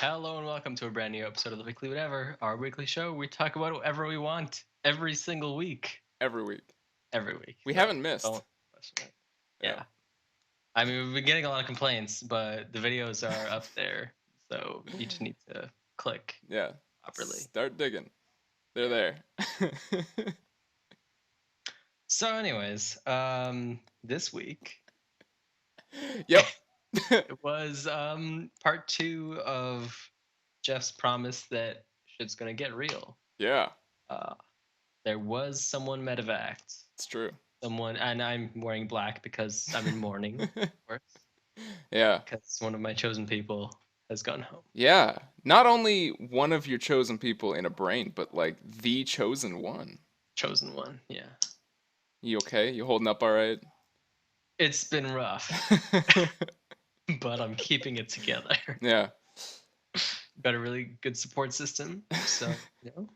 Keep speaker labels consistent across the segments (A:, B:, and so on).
A: Hello and welcome to a brand new episode of the Weekly Whatever, our weekly show. We talk about whatever we want every single week.
B: Every week.
A: Every week.
B: We
A: So
B: haven't
A: don't
B: missed.
A: question it.
B: Yeah.
A: Yeah. I mean, we've been getting a lot of complaints, but the videos are up there. So you just need to click
B: Yeah.
A: properly.
B: Start digging. They're
A: Yeah.
B: there.
A: So, anyways, this week
B: Yep.
A: it was part two of Jeff's promise that shit's gonna get real.
B: Yeah,
A: Uh, there was someone medevaced.
B: it's true.
A: Someone, and I'm wearing black because I'm in mourning, of course,
B: Yeah.
A: because one of my chosen people has gone home.
B: Yeah. Not only one of your chosen people in a brain, but like the chosen one.
A: Chosen one, yeah.
B: You okay? You holding up all right?
A: It's been rough, but I'm keeping it together.
B: Yeah.
A: Got a really good support system, so you know,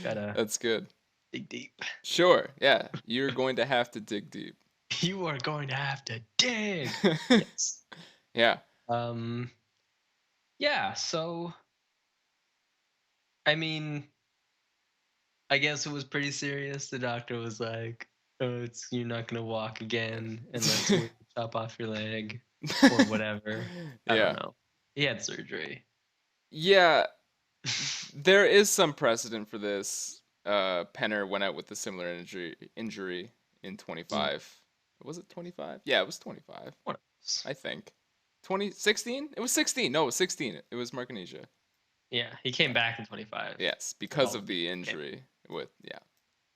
A: gotta
B: That's good.
A: dig deep.
B: Sure. Yeah. You're going to have to dig deep.
A: You are going to have to dig. Yes.
B: Yeah.
A: Um. Yeah. So, I mean, I guess it was pretty serious. The doctor was like, "Oh, it's you're not gonna walk again unless we chop off your leg or whatever." I don't
B: Yeah.
A: know. He had surgery.
B: Yeah. There is some precedent for this. Penner went out with a similar injury in
A: Mm,
B: 25. Was it 25? Yeah, it was 25.
A: what else?
B: I think. 2016? It was 16. No, it was 16. It was Markinesia.
A: Yeah, he came back in 25.
B: Yes, because
A: Well,
B: of the
A: okay.
B: injury with yeah.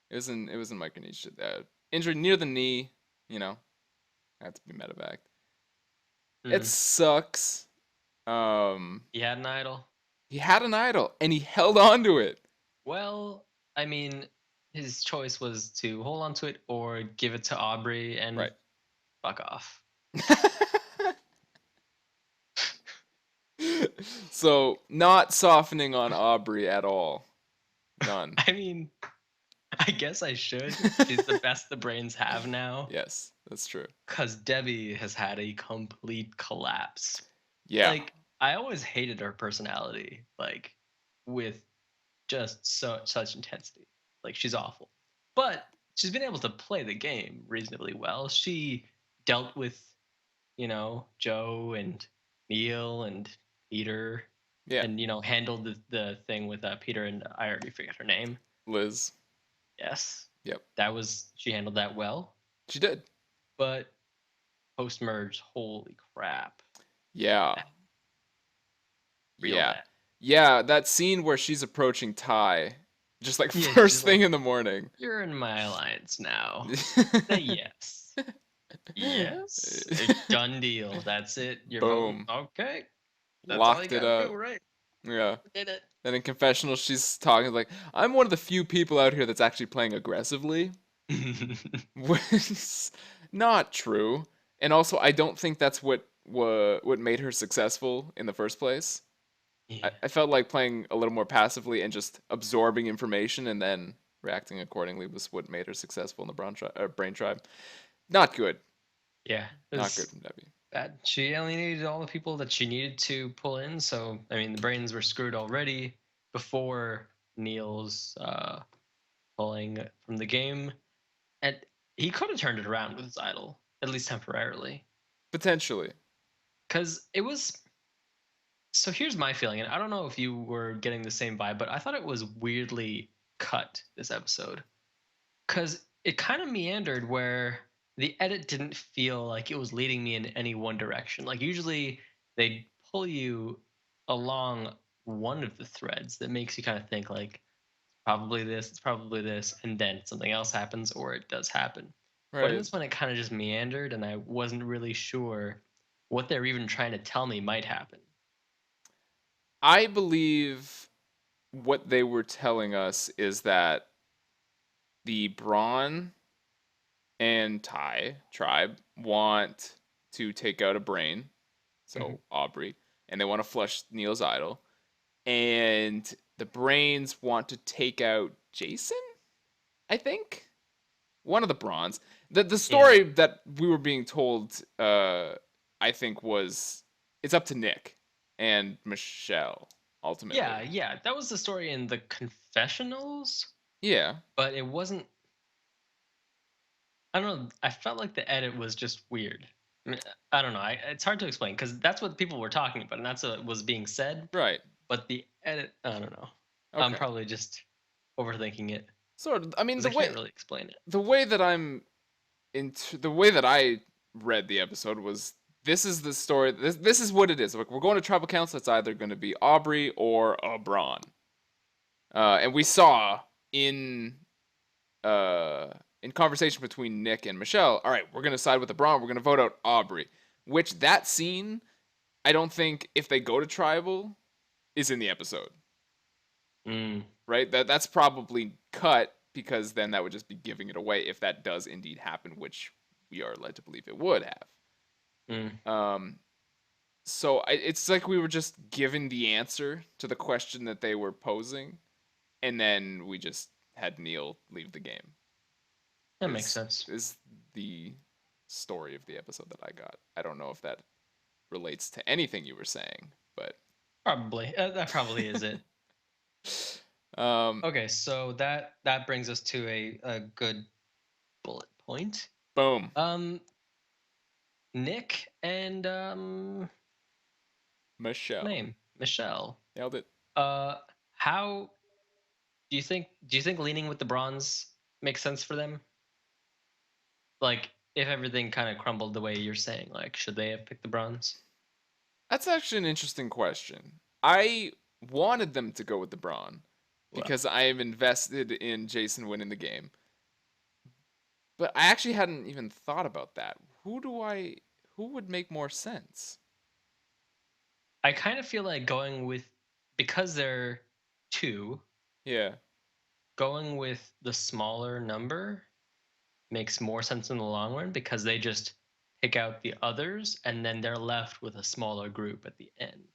B: It was in Markinesia. Injury near the knee, you know, had to be medevac. It
A: Mm.
B: sucks. Um
A: He had an idol.
B: he had an idol and he held on to it.
A: Well, I mean, his choice was to hold on to it or give it to Aubrey and
B: Right.
A: fuck off.
B: So, not softening on Aubrey at all. None.
A: I mean, I guess I should. She's the best the brains have now.
B: Yes, that's true.
A: Because Debbie has had a complete collapse.
B: Yeah.
A: Like, I always hated her personality, like, with just such intensity. Like, she's awful. But she's been able to play the game reasonably well. She dealt with, Joe and Neil and Peter
B: Yeah.
A: and, handled the thing with Peter and I already forget her name.
B: Liz.
A: Yes.
B: Yep.
A: She handled that well.
B: She did.
A: But post merge, holy crap.
B: Yeah.
A: Real
B: Yeah.
A: bad.
B: Yeah, that scene where she's approaching Ty, just like
A: Yeah,
B: first
A: she's
B: thing
A: like,
B: in the morning.
A: "You're in my alliance now. Say yes." Yes. A done deal. That's it. You're voting.
B: Boom.
A: Okay. That's all you
B: Locked it
A: gotta do,
B: up.
A: right?
B: Yeah.
A: We did it.
B: Then in confessional, she's talking like, I'm one of the few people out here that's actually playing aggressively. Which is not true. And also, I don't think that's what made her successful in the first place. I,
A: Yeah.
B: I felt like playing a little more passively and just absorbing information and then reacting accordingly was what made her successful in the brain tribe. Not good.
A: Yeah. It
B: Not good
A: was
B: from Debbie.
A: bad. She only needed all the people that she needed to pull in. So, I mean, the brains were screwed already before Neil's pulling from the game. And he could have turned it around with his idol, at least temporarily.
B: Potentially.
A: Because it was. So here's my feeling, and I don't know if you were getting the same vibe, but I thought it was weirdly cut this episode. Because it kind of meandered where the edit didn't feel like it was leading me in any one direction. Like usually they pull you along one of the threads that makes you kind of think like it's probably this, and then something else happens or it does happen. But in
B: Right.
A: this one, it kind of just meandered, and I wasn't really sure what they're even trying to tell me might happen.
B: I believe what they were telling us is that the Braun and Ty tribe want to take out a brain,
A: Mhm.
B: so Aubrey, and they want to flush Neil's idol, and the brains want to take out Jason. I think one of the Brauns. The
A: Yeah.
B: story that we were being told, I think was it's up to Nick. and Michelle ultimately.
A: Yeah, that was the story in the confessionals,
B: Yeah,
A: but it wasn't. I don't know. I felt like the edit was just weird. I don't know. It's hard to explain because that's what people were talking about, and that's what was being said.
B: right.
A: But the edit, I don't know. I'm
B: Okay.
A: probably just overthinking it
B: Sort of. I mean,
A: because I can't really explain it.
B: the way that I'm into the way that I read the episode was this is the story. This is what it is. Like we're going to tribal council. It's either going to be Aubrey or Braun. And we saw in uh, in conversation between Nick and Michelle, all right, we're gonna side with LeBron. We're gonna vote out Aubrey. Which that scene, I don't think if they go to tribal, is in the episode.
A: Mm,
B: Right? That's probably cut because then that would just be giving it away if that does indeed happen, which we are led to believe it would
A: mm.
B: have. So it's like we were just given the answer to the question that they were posing, and then we just had Neil leave the game.
A: That makes
B: is
A: sense.
B: is the story of the episode that I got. I don't know if that relates to anything you were saying, but
A: Probably. That probably is it.
B: um,
A: Okay, so that brings us to a good bullet point.
B: boom,
A: Um, Nick and
B: Michelle
A: name Michelle.
B: nailed it.
A: Uh, how do you think leaning with the bronze makes sense for them? Like, if everything kind of crumbled the way you're saying, like, should they have picked the bronze?
B: That's actually an interesting question. I wanted them to go with the Braun
A: Well,
B: because I am invested in Jason winning the game, but I actually hadn't even thought about that. Who would make more sense?
A: I kind of feel like going with because they're two,
B: Yeah,
A: going with the smaller number makes more sense in the long run because they just pick out the others and then they're left with a smaller group at the end.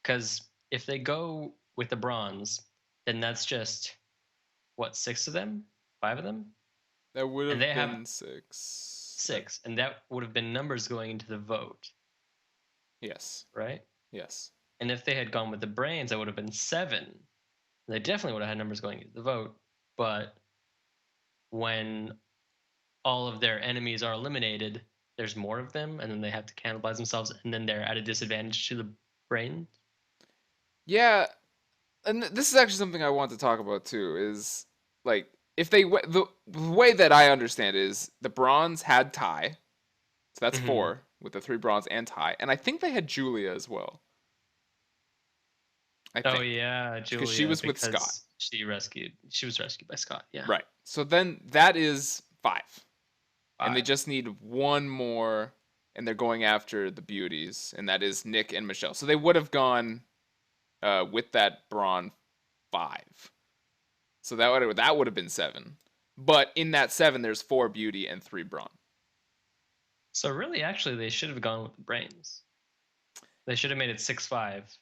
A: Because if they go with the bronze, then that's just what, six of them, five of them,
B: that would
A: and
B: have
A: they have
B: been six.
A: six, and that would have been numbers going into the vote,
B: Yes,
A: right?
B: yes.
A: And if they had gone with the brains, that would have been seven. They definitely would have had numbers going into the vote. But when all of their enemies are eliminated, there's more of them, and then they have to cannibalize themselves, and then they're at a disadvantage to the brain.
B: Yeah, and this is actually something I want to talk about too. Is like if they the way that I understand is the bronze had Ty, so that's
A: Hmm.
B: four with the three bronze and Ty, and I think they had Julia as well. I
A: Oh
B: think
A: yeah,
B: because she
A: Julia,
B: was with Scott,
A: because she was rescued by Scott. Yeah,
B: right? So then that is five, and they
A: five.
B: just need one more, and they're going after the beauties, and that is Nick and Michelle. So they would have gone with that brawn five. So that would have been seven. But in that seven, there's four beauty and three brawn.
A: So really, actually, they should have gone with the brains. They should have made it 6-5.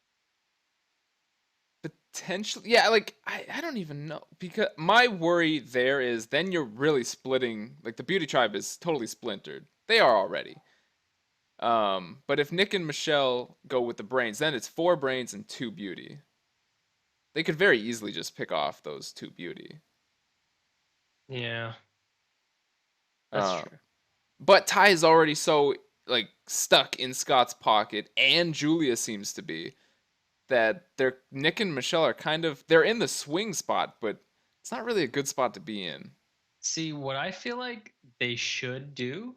B: Potentially, yeah. Like I don't even know because my worry there is then you're really splitting. Like the beauty tribe is totally splintered. They are already. But if Nick and Michelle go with the brains, then it's four brains and two beauty. They could very easily just pick off those two beauty.
A: Yeah, that's
B: Uh,
A: true.
B: but Ty is already so like stuck in Scott's pocket, and Julia seems to be that they're Nick and Michelle are kind of they're in the swing spot, but it's not really a good spot to be in.
A: See, what I feel like they should do,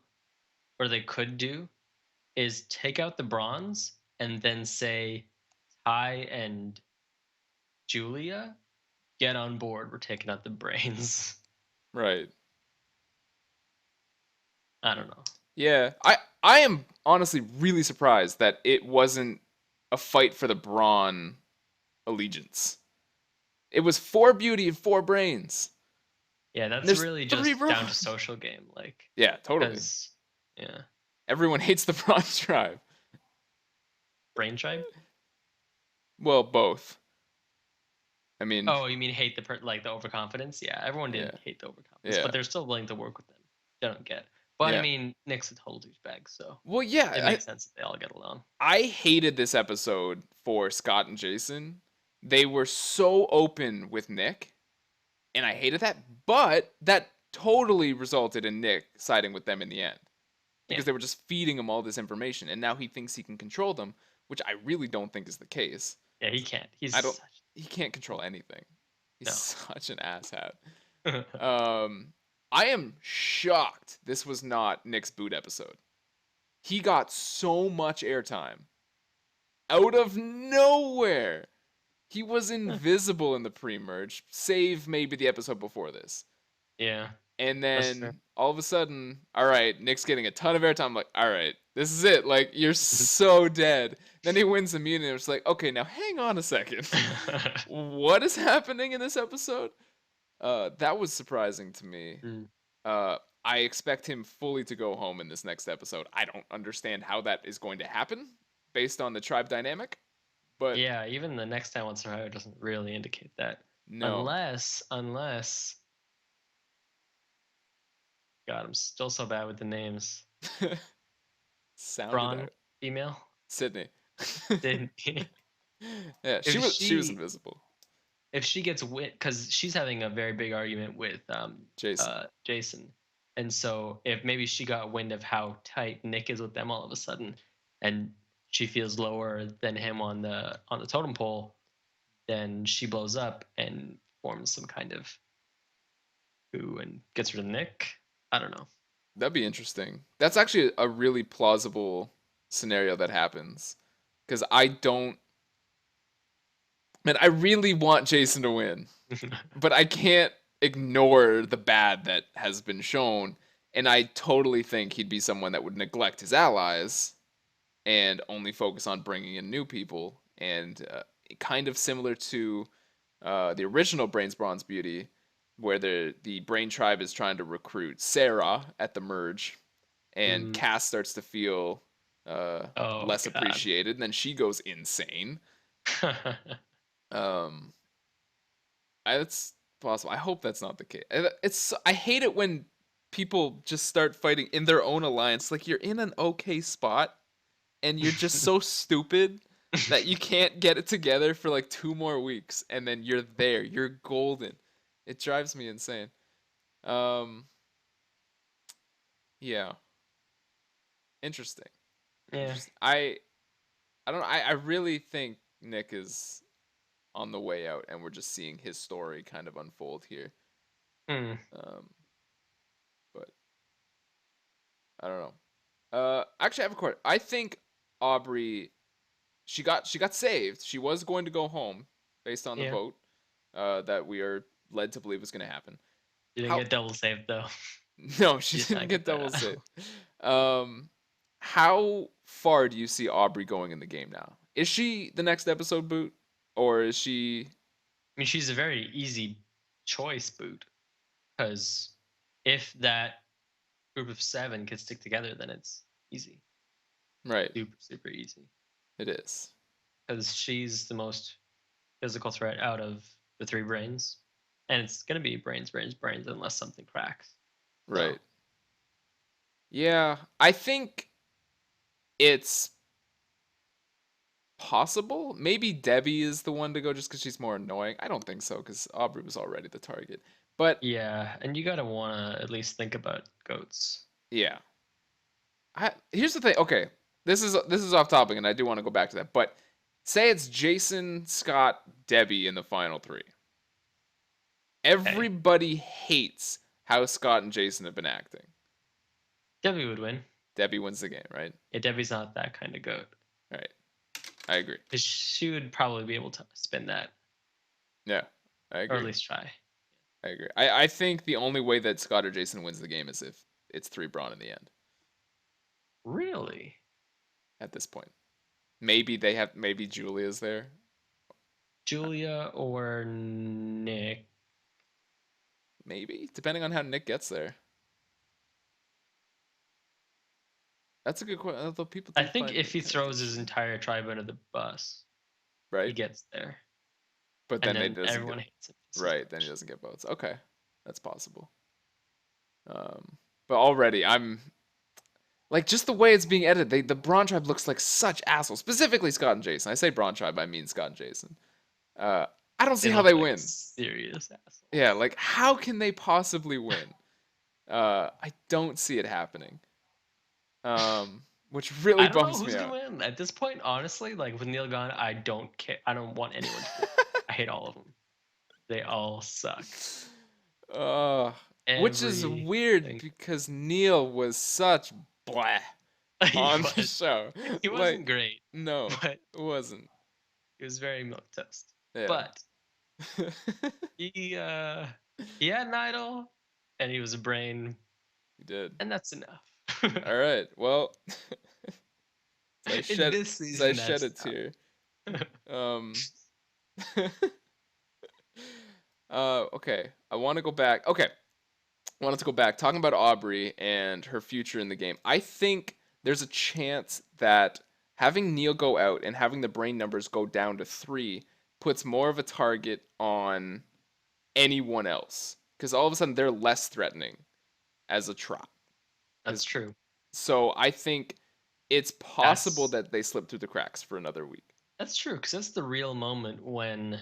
A: or they could do, is take out the bronze and then say Ty and Julia get on board. We're taking out the brains.
B: Right.
A: I don't know.
B: Yeah. I am honestly really surprised that it wasn't a fight for the brawn allegiance. It was four beauty and four brains.
A: Yeah,
B: And
A: that's
B: there's
A: really
B: three
A: just
B: brawn.
A: down to social game, like,
B: Yeah, totally.
A: because yeah,
B: Everyone hates the brawn tribe.
A: brain tribe.
B: Well, both. I mean,
A: Oh, you mean hate like the overconfidence? Yeah, everyone
B: yeah.
A: didn't hate the overconfidence,
B: Yeah.
A: but they're still willing to work with them. They don't get. But I
B: Yeah.
A: mean, Nick's a total douchebag, so
B: Well, yeah,
A: it makes sense that they all get along.
B: I hated this episode for Scott and Jason. They were so open with Nick, and I hated that. But that totally resulted in Nick siding with them in the end
A: Yeah.
B: because they were just feeding him all this information, and now he thinks he can control them, which I really don't think is the case.
A: Yeah, he can't. He's
B: I don't.
A: such
B: He can't control anything. He's
A: no.
B: such an asshat. Um, I am shocked this was not Nick's boot episode. He got so much airtime out of nowhere. He was invisible in the pre-merge, save maybe the episode before this.
A: Yeah,
B: And
A: that's true.
B: then all of a sudden, all right, Nick's getting a ton of airtime. I'm like, all right, this is it. Like, you're so dead. Then he wins immunity. It's like, okay, now hang on a second. What is happening in this episode? That was surprising to me.
A: Mm.
B: I expect him fully to go home in this next episode. I don't understand how that is going to happen based on the tribe dynamic, but
A: Yeah, even the next time on Survivor doesn't really indicate that,
B: no.
A: unless God, I'm still so bad with the names.
B: Sounded
A: Braun,
B: out.
A: female,
B: Sydney.
A: did
B: Yeah,
A: if
B: she was
A: she
B: invisible.
A: if she gets wit because she's having a very big argument with
B: Jason.
A: Jason, and so if maybe she got wind of how tight Nick is with them all of a sudden, and she feels lower than him on the totem pole, then she blows up and forms some kind of coup and gets rid of Nick. I don't know.
B: That'd be interesting. That's actually a really plausible scenario that happens. Because I don't. Man, I really want Jason to win. But I can't ignore the bad that has been shown. And I totally think he'd be someone that would neglect his allies and only focus on bringing in new people. And kind of similar to the original Brains Bronze Beauty, where the Brain Tribe is trying to recruit Sarah at the merge, and
A: Mm.
B: Cass starts to feel
A: Oh
B: less
A: God.
B: appreciated, and then she goes insane. Um, that's possible. I hope that's not the case. I hate it when people just start fighting in their own alliance. Like, you're in an okay spot, and you're just so stupid that you can't get it together for like 2 more weeks, and then you're there. You're golden. It drives me insane. Um, yeah, interesting.
A: Yeah.
B: Interesting. I don't know. I really think Nick is on the way out, and we're just seeing his story kind of unfold here.
A: Hmm.
B: Um, but I don't know. Actually, I have a question. I think Aubrey, she got saved. She was going to go home based on the
A: Yeah.
B: vote that we are led to believe was going to happen.
A: You didn't
B: How?
A: get double saved though.
B: No, she
A: You did
B: didn't
A: not
B: get
A: get
B: double
A: that.
B: saved. Um, how far do you see Aubrey going in the game now? Is she the next episode boot, or is she
A: I mean, she's a very easy choice boot because if that group of seven could stick together, then it's easy,
B: right?
A: super super easy.
B: It is.
A: Because she's the most physical threat out of the three brains, and it's gonna be brains, brains, brains unless something cracks. So
B: Right. Yeah, I think it's possible. Maybe Debbie is the one to go just because she's more annoying. I don't think so because Aubrey was already the target. But
A: yeah, and you gotta wanna at least think about goats.
B: yeah, here's the thing. Okay, this is off topic, and I do want to go back to that. But say it's Jason, Scott, Debbie in the final three.
A: Okay,
B: Everybody hates how Scott and Jason have been acting.
A: Debbie would win.
B: Debbie wins the game, right?
A: Yeah, Debbie's not that kind of goat.
B: All right, I agree.
A: 'Cause she would probably be able to spin that,
B: Yeah, I
A: or at
B: agree.
A: least try.
B: I agree. I think the only way that Scott or Jason wins the game is if it's three Braun in the end.
A: Really,
B: At this point, maybe Julia's there.
A: Julia or Nick?
B: Maybe depending on how Nick gets there. That's a good question. Although people
A: I
B: do
A: think
B: find
A: if
B: Nick
A: he
B: kind of
A: throws his
B: douchey,
A: entire tribe under the bus, he
B: right?
A: gets there,
B: But
A: and
B: then they
A: then
B: doesn't get
A: everyone hates him. 'Cause he's
B: right. Then he
A: douche.
B: doesn't get votes. Okay, that's possible. Um, But already, I'm like just the way it's being edited. The Braun tribe looks like such assholes. Specifically, Scott and Jason. I say Braun tribe, I mean Scott and Jason. Uh, I don't see
A: They
B: how
A: look
B: they
A: like
B: win.
A: serious
B: Yeah,
A: assholes.
B: like how can they possibly win? I don't see it happening. Which really
A: I don't know
B: bums
A: who's
B: me
A: gonna
B: out.
A: win at this point. Honestly, like with Neil gone, I don't care. I don't want anyone to win. I hate all of them. They all suck.
B: Uh, which is weird
A: Everything.
B: because Neil was such blah
A: He
B: on the
A: was.
B: show.
A: He
B: Like,
A: wasn't great,
B: no,
A: but
B: it wasn't.
A: he was very milk toast.
B: Yeah.
A: But he uh he had an idol, and he was a brain,
B: He did.
A: and that's enough.
B: All right. Well,
A: In this
B: so I
A: season,
B: shed
A: that's
B: a tear.
A: enough.
B: Um. Okay. I want to go back. Okay. I wanted to go back talking about Aubrey and her future in the game. I think there's a chance that having Neil go out and having the brain numbers go down to 3 puts more of a target on anyone else because all of a sudden they're less threatening as a tribe.
A: That's true.
B: So I think it's possible
A: That's
B: that they slip through the cracks for another week.
A: that's true because that's the real moment when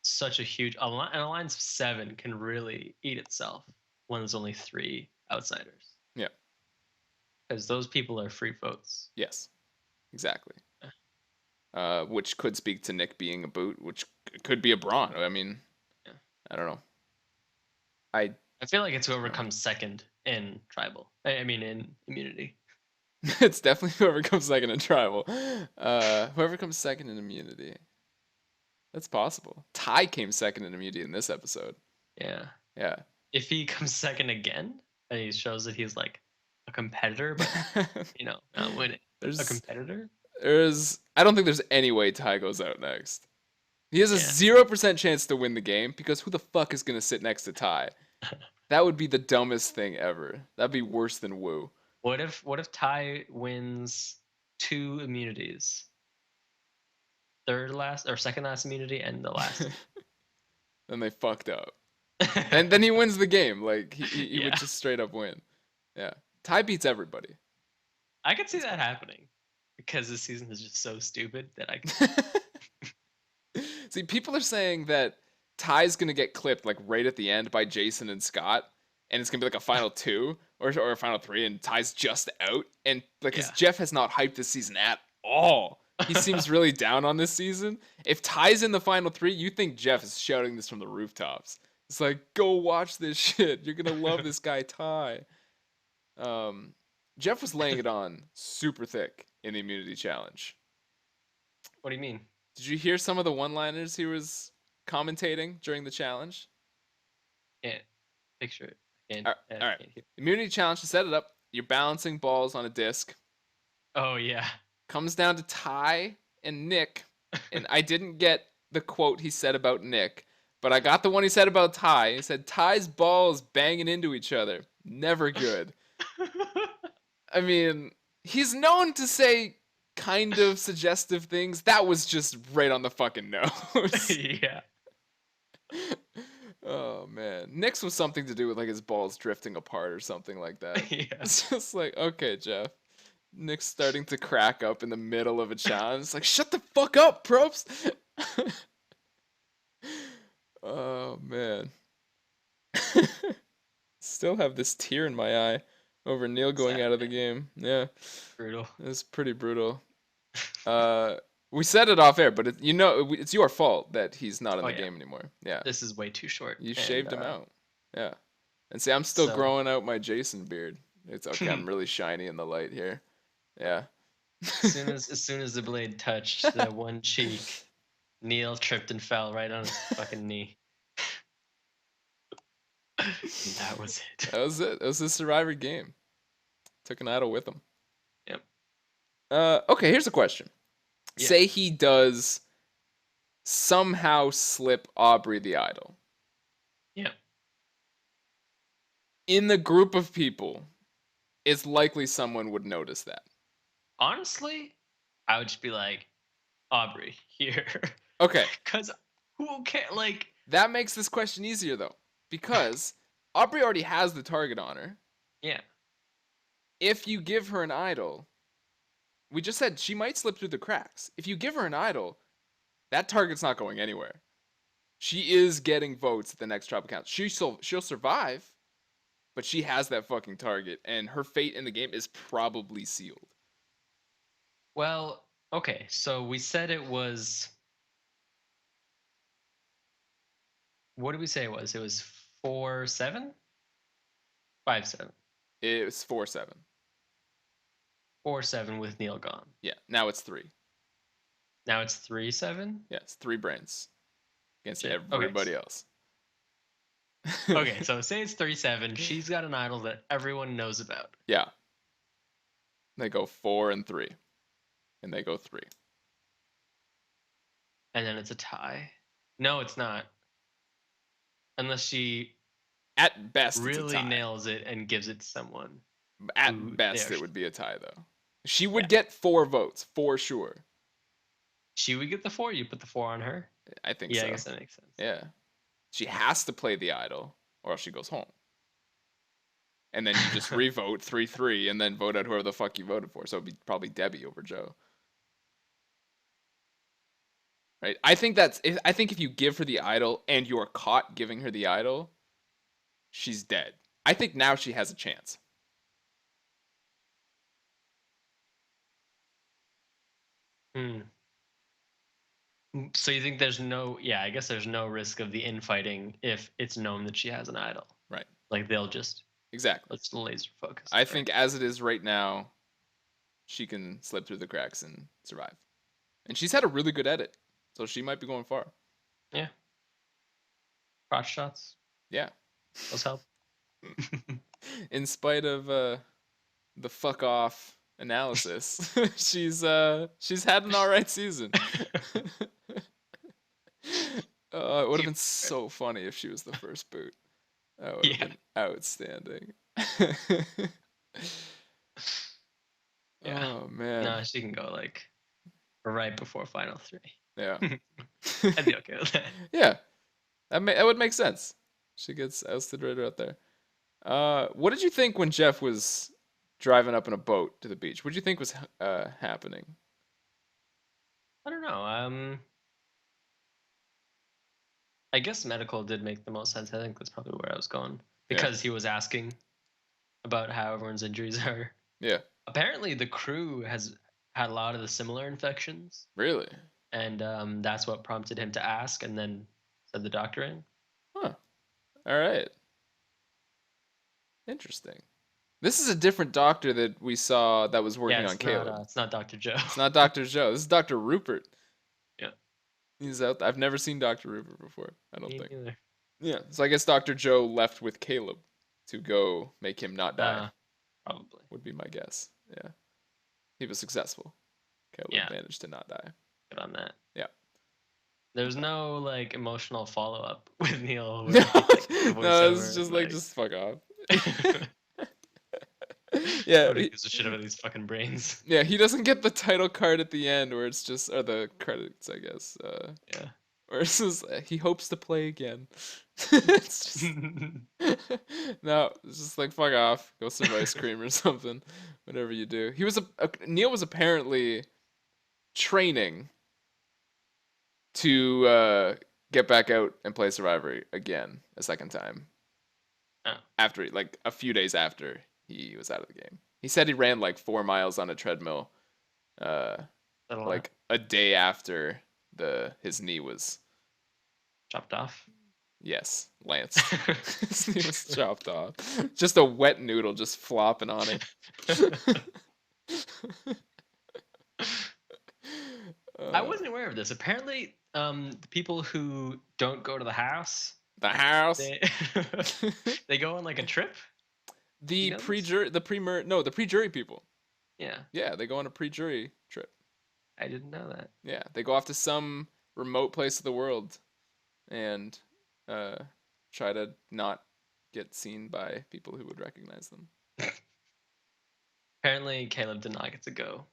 A: such a huge an alliance of 7 can really eat itself when there's only 3 outsiders,
B: Yeah.
A: because those people are free votes.
B: Yes. Exactly.
A: Yeah.
B: Which could speak to Nick being a boot, which could be a Braun. I mean,
A: Yeah.
B: I don't know. I
A: I feel like it's whoever
B: no.
A: comes second in tribal. I mean in immunity.
B: It's definitely whoever comes second in tribal. Whoever comes second in immunity. That's possible. Ty came second in immunity in this episode.
A: Yeah.
B: Yeah.
A: If he comes second again, and he shows that he's like a competitor, but not winning. A
B: there's
A: competitor?
B: there's I don't think there's any way Ty goes out next. He has a
A: Yeah.
B: 0% chance to win the game because who the fuck is gonna sit next to Ty? That would be the dumbest thing ever. That'd be worse than Woo.
A: What if Ty wins 2 immunities? Third last or second last immunity and the last.
B: Then they fucked up. Then he wins the game. Like he would
A: Yeah.
B: just straight up win. Yeah. Ty beats everybody.
A: I could see
B: That's
A: that happening because this season is just so stupid that I can.
B: See, people are saying that Ty's gonna get clipped like right at the end by Jason and Scott, and it's gonna be like a final 2 or a final 3, and Ty's just out, and like because
A: Yeah.
B: Jeff has not hyped this season at all. He seems really down on this season. If Ty's in the final 3, you think Jeff is shouting this from the rooftops. It's like, go watch this shit. You're gonna love this guy Ty. Um, Jeff was laying it on super thick in the immunity challenge.
A: What do you mean?
B: Did you hear some of the one-liners he was commentating during the challenge?
A: Can't picture it.
B: All right.
A: Can't hear.
B: Immunity challenge to set it up. You're balancing balls on a disc.
A: Oh yeah.
B: Comes down to Ty and Nick. And I didn't get the quote he said about Nick, but I got the one he said about Ty. He said Ty's balls banging into each other. Never good. I mean, he's known to say kind of suggestive things. That was just right on the fucking nose.
A: Yeah.
B: Oh man, Nick's was something to do with like his balls drifting apart or something like that.
A: Yeah.
B: It's just like, okay, Jeff. Nick's starting to crack up in the middle of a challenge. It's like, shut the fuck up, props. Oh man. Still have this tear in my eye over Neil going
A: Sad,
B: out of the
A: man.
B: game. Yeah,
A: Brutal.
B: it's pretty brutal. We said it off air, but it's your fault that he's not in
A: Oh
B: the
A: yeah.
B: game anymore. Yeah,
A: This is way too short.
B: you
A: And
B: shaved him out. Yeah, and see, I'm still
A: so
B: growing out my Jason beard. It's okay. I'm really shiny in the light here. Yeah.
A: as soon as the blade touched the one cheek, Neil tripped and fell right on his fucking knee. And that was it.
B: That was it. It was a Survivor game. Took an idol with him.
A: Yep.
B: Okay, here's a question.
A: Yeah.
B: Say he does somehow slip Aubrey the idol.
A: Yeah.
B: In the group of people, it's likely someone would notice that.
A: Honestly, I would just be like, Aubrey, here.
B: Okay.
A: Because who can like
B: That makes this question easier though. Because Aubrey already has the target on her.
A: Yeah.
B: If you give her an idol, we just said she might slip through the cracks. If you give her an idol, that target's not going anywhere. She is getting votes at the next tribal council. She'll survive, but she has that fucking target, and her fate in the game is probably sealed.
A: Well, okay. So we said it was. What did we say it was? It was 4-7, 5-7,
B: It's 4-7.
A: 4-7 with Neil gone.
B: Yeah, now it's 3.
A: Now it's 3-7.
B: Yes, 3 brains against
A: Shit. Okay.
B: everybody else.
A: Okay. So say it's 3-7. She's got an idol that everyone knows about.
B: Yeah. They go 4 and 3. And they go 3.
A: And then it's a tie. No, it's not. Unless she
B: At best, it's a
A: really
B: tie.
A: nails it and gives it to someone.
B: At best, it would be a tie, though. She would
A: Yeah.
B: get 4 votes, for sure.
A: She would get the 4. You put the 4 on her.
B: I think
A: Yeah,
B: so.
A: I guess that makes sense.
B: Yeah. She has to play the idol, or else she goes home. And then you just revote 3-3 and then vote out whoever the fuck you voted for. So it'd be probably Debbie over Joe. Right? I think if you give her the idol and you're caught giving her the idol, she's dead. I think now she has a chance.
A: Hmm. So you think there's no, yeah, I guess there's no risk of the infighting if it's known that she has an idol.
B: Right.
A: Like they'll just,
B: Exactly.
A: let's laser focus.
B: I think as it is right now, she can slip through the cracks and survive. And she's had a really good edit, so she might be going far.
A: Yeah. Crotch shots.
B: Yeah.
A: Those help.
B: In spite of the fuck off analysis, she's had an alright season. It would have been so funny if she was the first boot. That would have been outstanding.
A: Yeah.
B: Oh man.
A: No, she can go like right before final 3.
B: Yeah.
A: I'd be okay with that.
B: Yeah. That would make sense. She gets ousted right out there. What did you think when Jeff was driving up in a boat to the beach? What did you think was happening?
A: I don't know. I guess medical did make the most sense. I think that's probably where I was going because he was asking about how everyone's injuries are.
B: Yeah.
A: Apparently, the crew has had a lot of the similar infections,
B: Really?
A: and that's what prompted him to ask, and then said the doctor in.
B: Huh. All right. Interesting. This is a different doctor that we saw that was working on Caleb.
A: It's not Dr. Joe.
B: It's not Dr. Joe. This is Dr. Rupert.
A: Yeah.
B: He's out. I've never seen Dr. Rupert before. I don't
A: Me
B: think.
A: neither.
B: Yeah. So I guess Dr. Joe left with Caleb to go make him not die.
A: Probably.
B: Would be my guess. Yeah. He was successul. Caleb managed to not die.
A: Good on that.
B: Yeah.
A: There's no like emotional follow up with Neil.
B: No, it's just like just fuck off. Yeah,
A: nobody gives a shit about these fucking brains.
B: Yeah, he doesn't get the title card at the end where it's just, or the credits, I guess.
A: Yeah.
B: Or it's just, he hopes to play again. It's just, no, it's just like fuck off, go serve ice cream or something, whatever you do. He was Neil was apparently training to get back out and play Survivor again a second time.
A: Oh.
B: After, like, a few days after he was out of the game. He said he ran like 4 miles on a treadmill, like a day after his knee was
A: chopped off.
B: Yes, Lance. His knee was chopped off. Just a wet noodle just flopping on it.
A: I wasn't aware of this. Apparently, the people who don't go to the house, they go on like a trip.
B: The pre-jury people.
A: Yeah.
B: Yeah, they go on a pre-jury trip.
A: I didn't know that.
B: Yeah, they go off to some remote place of the world and try to not get seen by people who would recognize them.
A: Apparently, Caleb did not get to go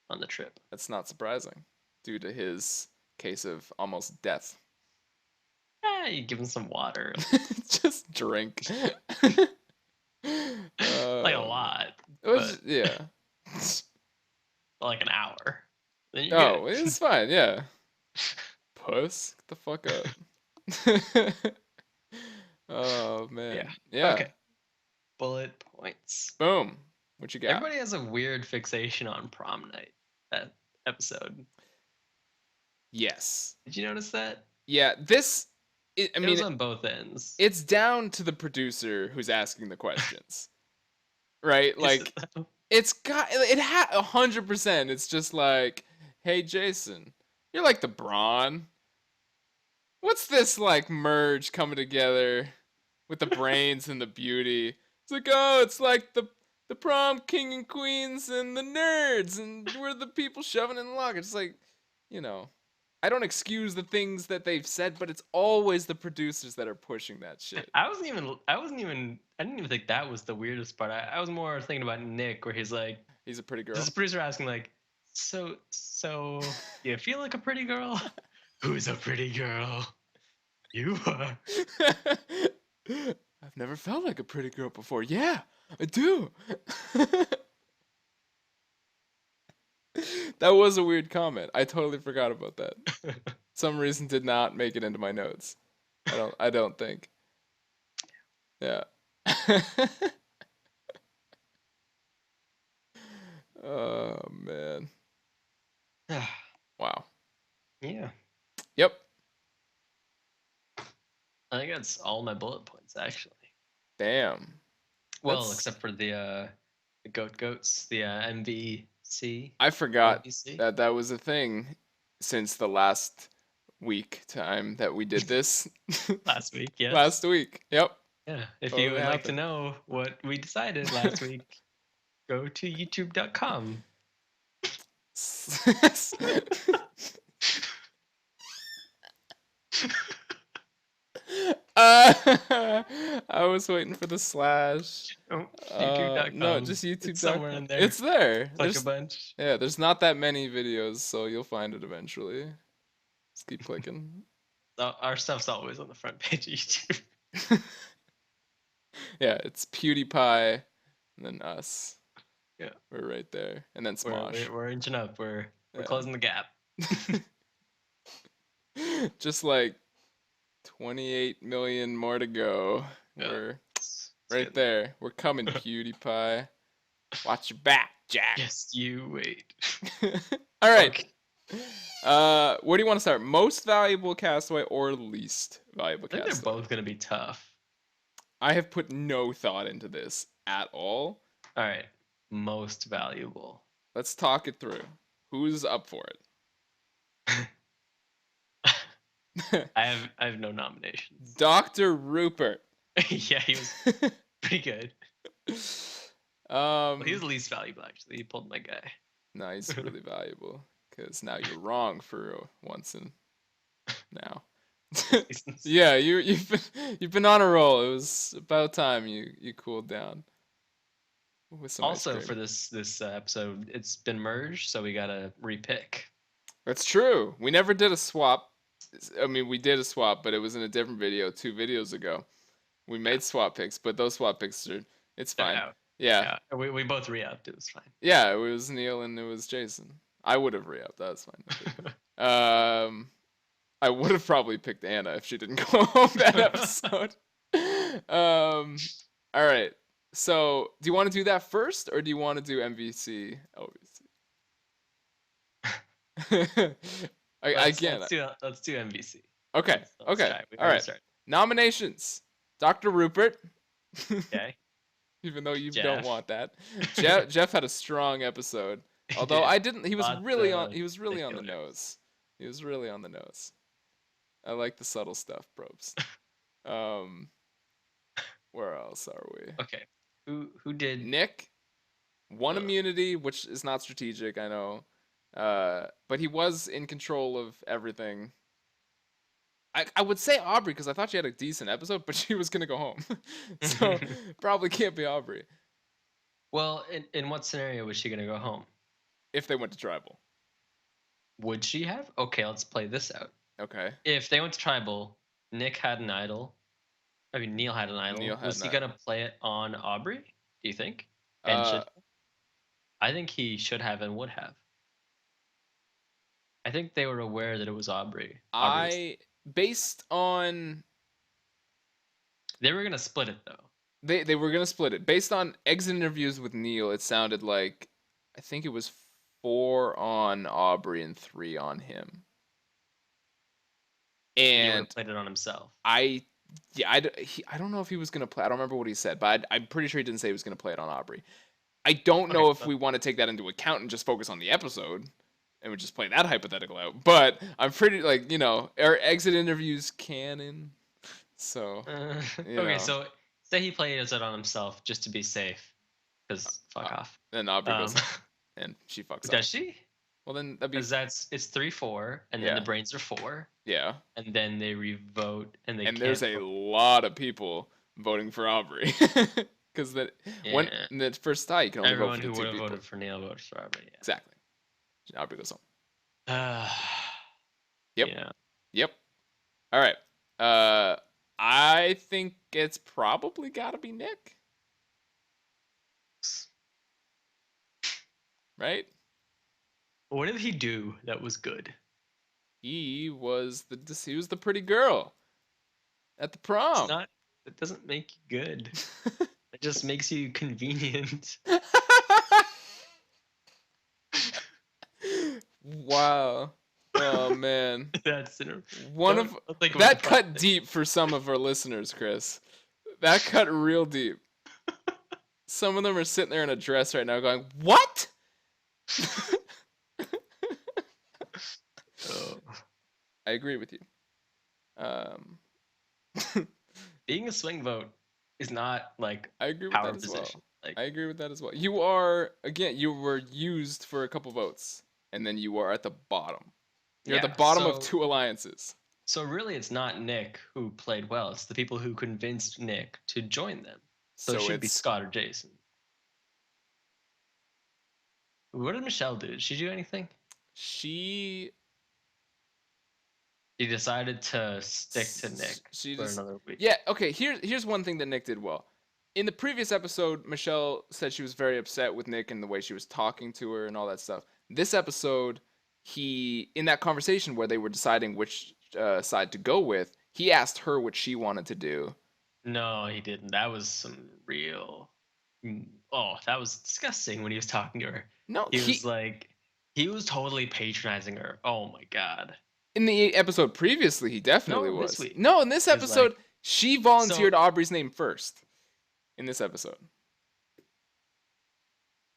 A: on the trip.
B: That's not surprising, due to his case of almost death.
A: You give him some water.
B: Just drink.
A: Like a
B: Um,
A: lot,
B: it was
A: but
B: yeah.
A: like an hour. Then you're
B: Oh,
A: good.
B: it's fine. Yeah. Puss, get the fuck up. Oh
A: Yeah.
B: man. Yeah.
A: Okay. Bullet points.
B: Boom. What you got?
A: Everybody has a weird fixation on prom night. That episode.
B: Yes.
A: Did you notice that?
B: Yeah. I
A: It
B: mean,
A: was on both ends.
B: it's down to the producer who's asking the questions, right?
A: Is it
B: Like,
A: though?
B: it's got it 100%. It's just like, hey, Jason, you're like the Braun. What's this like merge coming together with the brains and the beauty? It's like, oh, it's like the prom king and queens and the nerds, and we're the people shoving in the locker. It's like, you know, I don't excuse the things that they've said, but it's always the producers that are pushing that shit.
A: I didn't even think that was the weirdest part. I was more thinking about Nick, where he's like,
B: He's a pretty
A: this
B: girl.
A: producer asking like, so you feel like a pretty girl? Who's a pretty girl? You are.
B: I've never felt like a pretty girl before. Yeah, I do. That was a weird comment. I totally forgot about that. Some reason did not make it into my notes. I don't think. Yeah. Oh man. Wow.
A: Yeah,
B: Yep.
A: I think that's all my bullet points actually.
B: Damn.
A: Well,
B: That's
A: except for the goats, the MVC,
B: I forgot
A: MVC
B: that that was a thing since the last week time that we did this.
A: last week. Yes.
B: Last week. Yep.
A: Yeah. If you
B: Totally
A: would like to
B: happened.
A: know what we decided last week, go to youtube.com.
B: I was waiting for the slash.
A: Oh,
B: No,
A: youtube.com.
B: just
A: It's somewhere
B: youtube.com.
A: in there.
B: It's there.
A: Click a bunch.
B: There's not that many videos, so you'll find it eventually. Just keep clicking.
A: Our stuff's always on the front page of YouTube.
B: Yeah, it's PewDiePie and then us.
A: Yeah.
B: We're right there. And then Smosh.
A: We're inching up. We're
B: Yeah.
A: closing the gap.
B: Just like 28 million more to go.
A: Yeah.
B: We're
A: It's
B: right
A: getting
B: there. We're coming, PewDiePie. Watch your back, Jack.
A: Just you wait.
B: All right.
A: Okay.
B: Where do you want to start? Most valuable castaway or least valuable
A: I think they're
B: castaway?
A: both gonna be tough.
B: I have put no thought into this at all.
A: All right. Most valuable.
B: Let's talk it through. Who's up for it?
A: I have no nominations.
B: Dr. Rupert.
A: Yeah, he was pretty good. Well, he's the least valuable actually. He pulled my guy.
B: No, he's really valuable because now you're wrong for once and now. Yeah, you've been on a roll. It was about time you cooled down with some ice
A: Also,
B: cream.
A: for this episode, it's been merged, so we gotta repick.
B: That's true. We never did a swap. I mean, we did a swap, but it was in a different video 2 videos ago. We made swap picks, but those swap picks are it's fine.
A: Yeah.
B: Yeah.
A: Yeah. We both re-upped. It was fine.
B: Yeah, it was Neil and it was Jason. I would have re-upped. That's fine. I would have probably picked Anna if she didn't go home that episode. All right. So, do you want to do that first, or do you want to do MVC, LVC? Again.
A: Let's do MVC.
B: Okay.
A: Let's
B: Okay.
A: try.
B: All right. Nominations: Dr. Rupert.
A: Okay.
B: Even though you
A: Jeff.
B: don't want that, Jeff had a strong episode. Although I didn't. He was really on. He was really on the nose. He was really on the nose. I like the subtle stuff, probes. Where else are we?
A: Okay. Who did
B: Nick? One immunity, which is not strategic, I know. But he was in control of everything. I would say Aubrey because I thought she had a decent episode, but she was gonna go home, so probably can't be Aubrey.
A: Well, in what scenario was she gonna go home?
B: If they went to tribal.
A: Would she have? Okay, let's play this out.
B: Okay.
A: If they went to tribal, Nick had an idol. I mean, Neil had an
B: Neil
A: idol.
B: had
A: Was
B: an
A: he
B: idol.
A: gonna play it on Aubrey? Do you think? And
B: Uh,
A: should I think he should have and would have. I think they were aware that it was Aubrey. Aubrey was.
B: I based on
A: They were gonna split it though.
B: they were gonna split it. Based on exit interviews with Neil, it sounded like I think it was 4 on Aubrey and 3 on him.
A: And he would have
B: And
A: played it on himself.
B: I yeah, I don't know if he was gonna play. I don't remember what he said, but I'm pretty sure he didn't say he was gonna play it on Aubrey. I don't
A: Okay,
B: know if
A: so
B: we want to take that into account and just focus on the episode and we just play that hypothetical out. But I'm pretty like our exit interviews canon, so you
A: okay,
B: know.
A: so say he played it on himself just to be safe, because fuck
B: Uh,
A: off.
B: then Aubrey
A: Um,
B: goes home and she fucks
A: does
B: off.
A: she?
B: Well, then that'd be
A: Because it's 3-4, and then the
B: yeah,
A: brains are 4,
B: yeah.
A: and then they revote, and they
B: And there's
A: can't
B: a
A: vote.
B: lot of people voting for Aubrey because that when
A: Yeah,
B: in the first tie you can only vote
A: everyone
B: for the
A: who
B: two
A: would have
B: people.
A: voted for Neil voted for Aubrey.
B: Exactly. Aubrey goes home.
A: Yeah.
B: Yep.
A: Yeah.
B: Yep. All right. I think it's probably got to be Nick, right?
A: What did he do that was good?
B: He was the pretty girl at the
A: It's
B: prom.
A: not. It doesn't make you good. It just makes you convenient.
B: Wow. Oh man.
A: That's
B: One
A: don't,
B: of
A: don't think about the
B: that
A: part.
B: cut deep for some of our listeners, Chris. That cut real deep. Some of them are sitting there in a dress right now going, "What?"
A: Oh.
B: I agree with you. Um
A: Being a swing vote is not like
B: I agree with
A: power
B: that as well.
A: position. Like
B: I agree with that as well. You are again, you were used for a couple votes, and then you are at the bottom. You're at the
A: yeah,
B: bottom of 2 alliances.
A: so really it's not Nick who played well. It's the people who convinced Nick to join them. So it
B: So
A: should be
B: it's
A: Scott or Jason. What did Michelle do? Did she do anything?
B: she
A: She decided to stick to Nick
B: she
A: for
B: just
A: another week.
B: yeah, okay, here's one thing that Nick did well. In the previous episode, Michelle said she was very upset with Nick and the way she was talking to her and all that stuff. This episode, he in that conversation where they were deciding which side to go with, he asked her what she wanted to do.
A: No, he didn't. That was some real. Oh, that was disgusting when he was talking to her.
B: No,
A: He was like, he was totally patronizing her. Oh my god.
B: in the episode previously, he definitely
A: No, this
B: was.
A: week.
B: No, in this
A: He was like,
B: episode, she volunteered
A: so
B: Aubrey's name first. In this episode,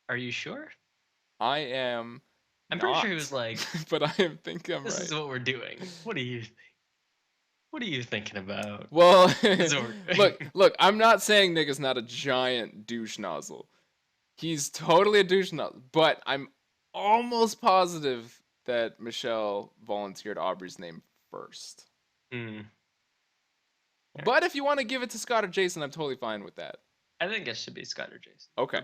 A: are you sure?
B: I am
A: I'm pretty sure he
B: not,
A: was like,
B: but I think I'm
A: this
B: right.
A: is what we're doing. What do you think? What are you thinking about?
B: Well,
A: This is what we're doing.
B: look. I'm not saying Nick is not a giant douche nozzle. He's totally a douche nozzle, but I'm almost positive that Michelle volunteered Aubrey's name first.
A: Mm, yeah.
B: But if you want to give it to Scott or Jason, I'm totally fine with that.
A: I think it should be Scott or Jason.
B: Okay.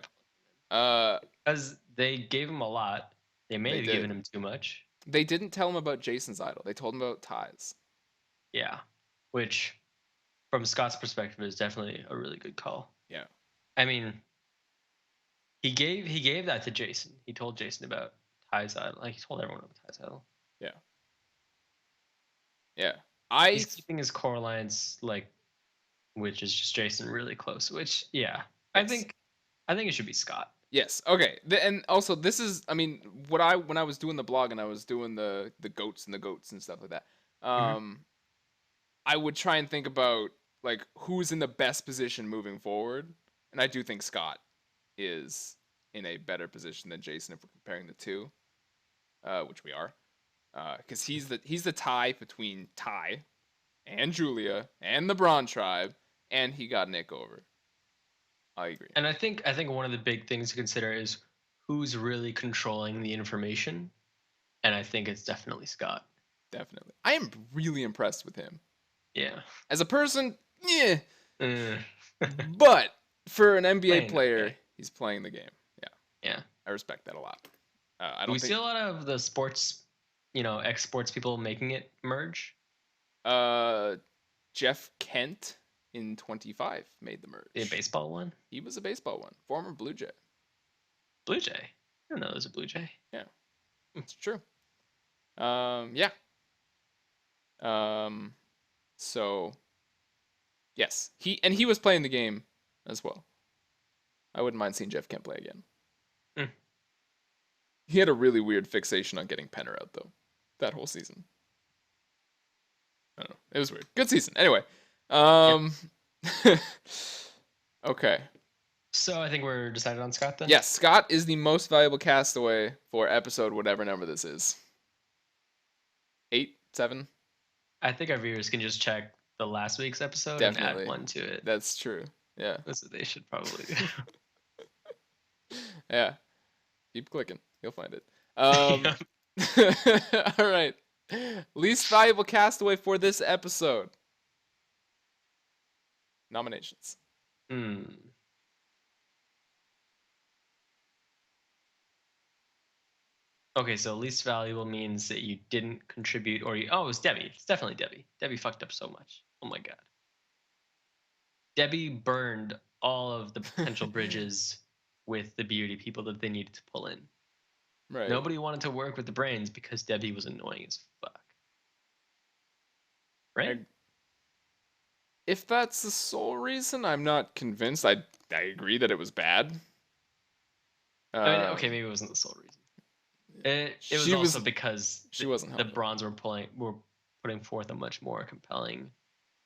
B: Uh,
A: Because they gave him a lot. They may
B: They
A: have
B: did.
A: given him too much.
B: They didn't tell him about Jason's idol. They told him about Ty's.
A: Yeah. Which, from Scott's perspective, is definitely a really good call.
B: Yeah.
A: I mean, he gave that to Jason. He told Jason about Ty's idol. Like he told everyone about Ty's idol.
B: Yeah. Yeah.
A: He's keeping his core alliance like, which is just Jason, really close. Which, yeah,
B: Yes.
A: I think it should be Scott.
B: Yes. Okay. And also, this is, I mean, when I was doing the blog and I was doing the goats and stuff like that,
A: Mhm.
B: I would try and think about like who's in the best position moving forward, and I do think Scott is in a better position than Jason if we're comparing the two, which we are, because he's the tie between Ty and Julia and the Braun tribe, and he got Nick over. I agree.
A: And I think one of the big things to consider is who's really controlling the information, and I think it's definitely Scott.
B: Definitely. I am really impressed with him.
A: Yeah.
B: As a person, yeah.
A: Mm.
B: But for an NBA
A: Playing
B: player,
A: okay.
B: he's playing the game. Yeah.
A: Yeah.
B: I respect that a lot. I
A: Do
B: don't
A: we
B: think
A: see a lot of the sports, ex sports people making it merge?
B: uh Jeff Kent in 25 made the
A: The
B: merge.
A: baseball one?
B: He was a baseball one, former Blue Jay.
A: Blue Jay. I didn't know it was a Blue Jay.
B: Yeah, it's true. Yeah. So yes, he was playing the game as well. I wouldn't mind seeing Jeff Kent play again.
A: Mm.
B: He had a really weird fixation on getting Penner out though, that whole season. I don't know. It was weird. Good season. Anyway.
A: Yep.
B: Okay.
A: So I think we're decided on Scott then?
B: Yes, Scott is the most valuable castaway for episode whatever number this is. 8, 7?
A: I think our viewers can just check the last week's episode and add
B: Definitely.
A: one to it.
B: That's true. Yeah.
A: That's what they should probably do.
B: Yeah. Keep clicking. You'll find it.
A: Yep.
B: All right. Least valuable castaway for this episode. Nominations.
A: Hmm. Okay, so least valuable means that you didn't contribute, or you. Oh, it was Debbie. It's definitely Debbie. Debbie fucked up so much. Oh my god. Debbie burned all of the potential bridges with the beauty people that they needed to pull in.
B: Right.
A: Nobody wanted to work with the brains because Debbie was annoying as fuck. Right?
B: If that's the sole reason, I'm not convinced. I agree that it was bad.
A: I mean, okay, maybe it wasn't the sole reason. It was also because
B: she wasn't
A: the
B: helping.
A: bronze were putting forth a much more compelling.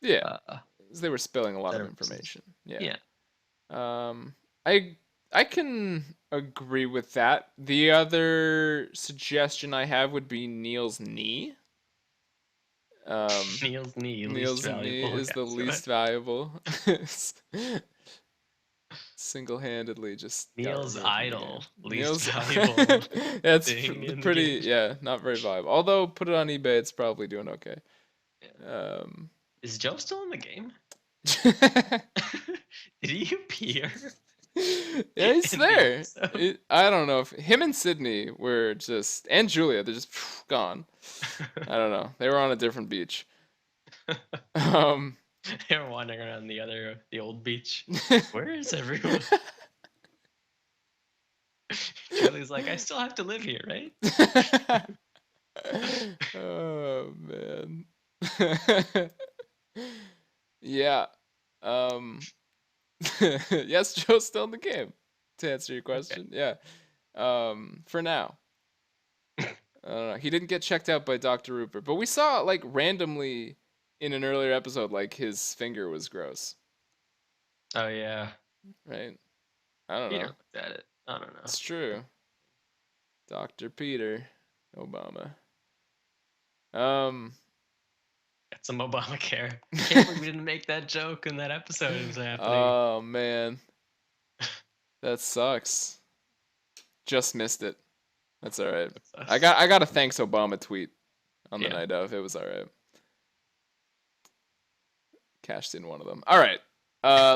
B: Yeah, they were spilling a lot of information. Yeah. I can agree with that. The other suggestion I have would be Neil's knee.
A: Neil's knee,
B: Neil's knee is the least valuable. Single-handedly just
A: Neil's idol, least
B: Neil's
A: valuable.
B: That's
A: thing in the
B: pretty,
A: game.
B: yeah, not very valuable. Although put it on eBay, it's probably doing okay.
A: Yeah. Is Joe still in the game? Did he appear?
B: Yeah, he's there. I don't know if him and Sydney were just, and Julia, they're just gone. I don't know. They were on a different beach.
A: They were wandering around the old beach. Where is everyone? Julie's like, I still have to live here, right?
B: Oh man. Yeah. Yes, Joe's still in the game. To answer your question, okay. Yeah. For now. I don't know. He didn't get checked out by Dr. Rupert, but we saw like randomly in an earlier episode, like his finger was gross.
A: Oh yeah.
B: Right. I don't
A: Peter
B: know.
A: looked at it. I don't know.
B: It's true. Dr. Peter Obama.
A: Got some Obamacare. I can't believe we didn't make that joke in that episode. It was happening.
B: Oh man. That sucks. Just missed it. That's all right. I got a thanks Obama tweet on the night of. It was all right. Cashed in one of them. All right.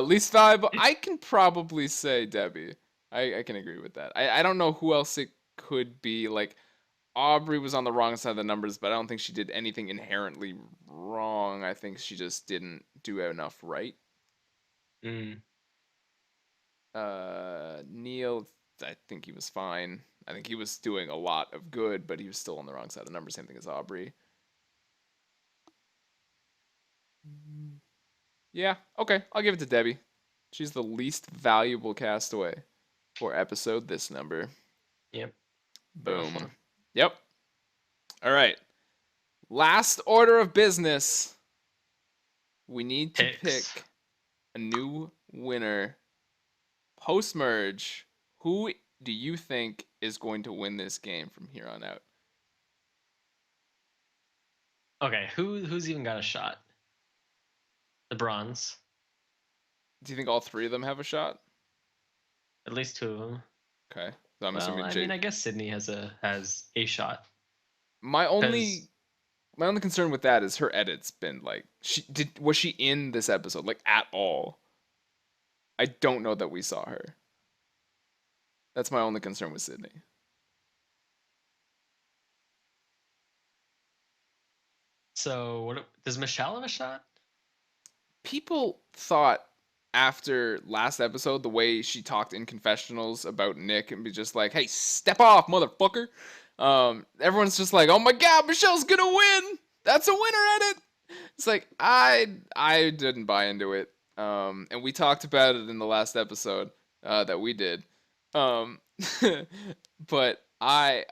B: Least valuable. I can probably say Debbie. I can agree with that. I don't know who else it could be. Like Aubrey was on the wrong side of the numbers, but I don't think she did anything inherently wrong. I think she just didn't do enough right. Neil, I think he was fine. I think he was doing a lot of good, but he was still on the wrong side of the numbers. Same thing as Aubrey. Yeah, okay. I'll give it to Debbie. She's the least valuable castaway for episode this number.
A: Yep.
B: Boom. Yep. All right. Last order of business. We need to pick a new winner. Post-merge, who do you think is going to win this game from here on out?
A: Okay, who's even got a shot? The bronze.
B: Do you think all three of them have a shot?
A: At least two of them.
B: Okay. So I'm
A: assuming Jake. I mean, I guess Sydney has a shot.
B: My only concern with that is her edit's been like was she in this episode like at all? I don't know that we saw her. That's my only concern with Sydney.
A: So what does Michelle have a shot?
B: people thought after last episode, the way she talked in confessionals about Nick and be just like, "Hey, step off, motherfucker." Everyone's just like, "Oh my God, Michelle's gonna win. That's a winner at it." It's like I didn't buy into it. And we talked about it in the last episode that we did. Um, but I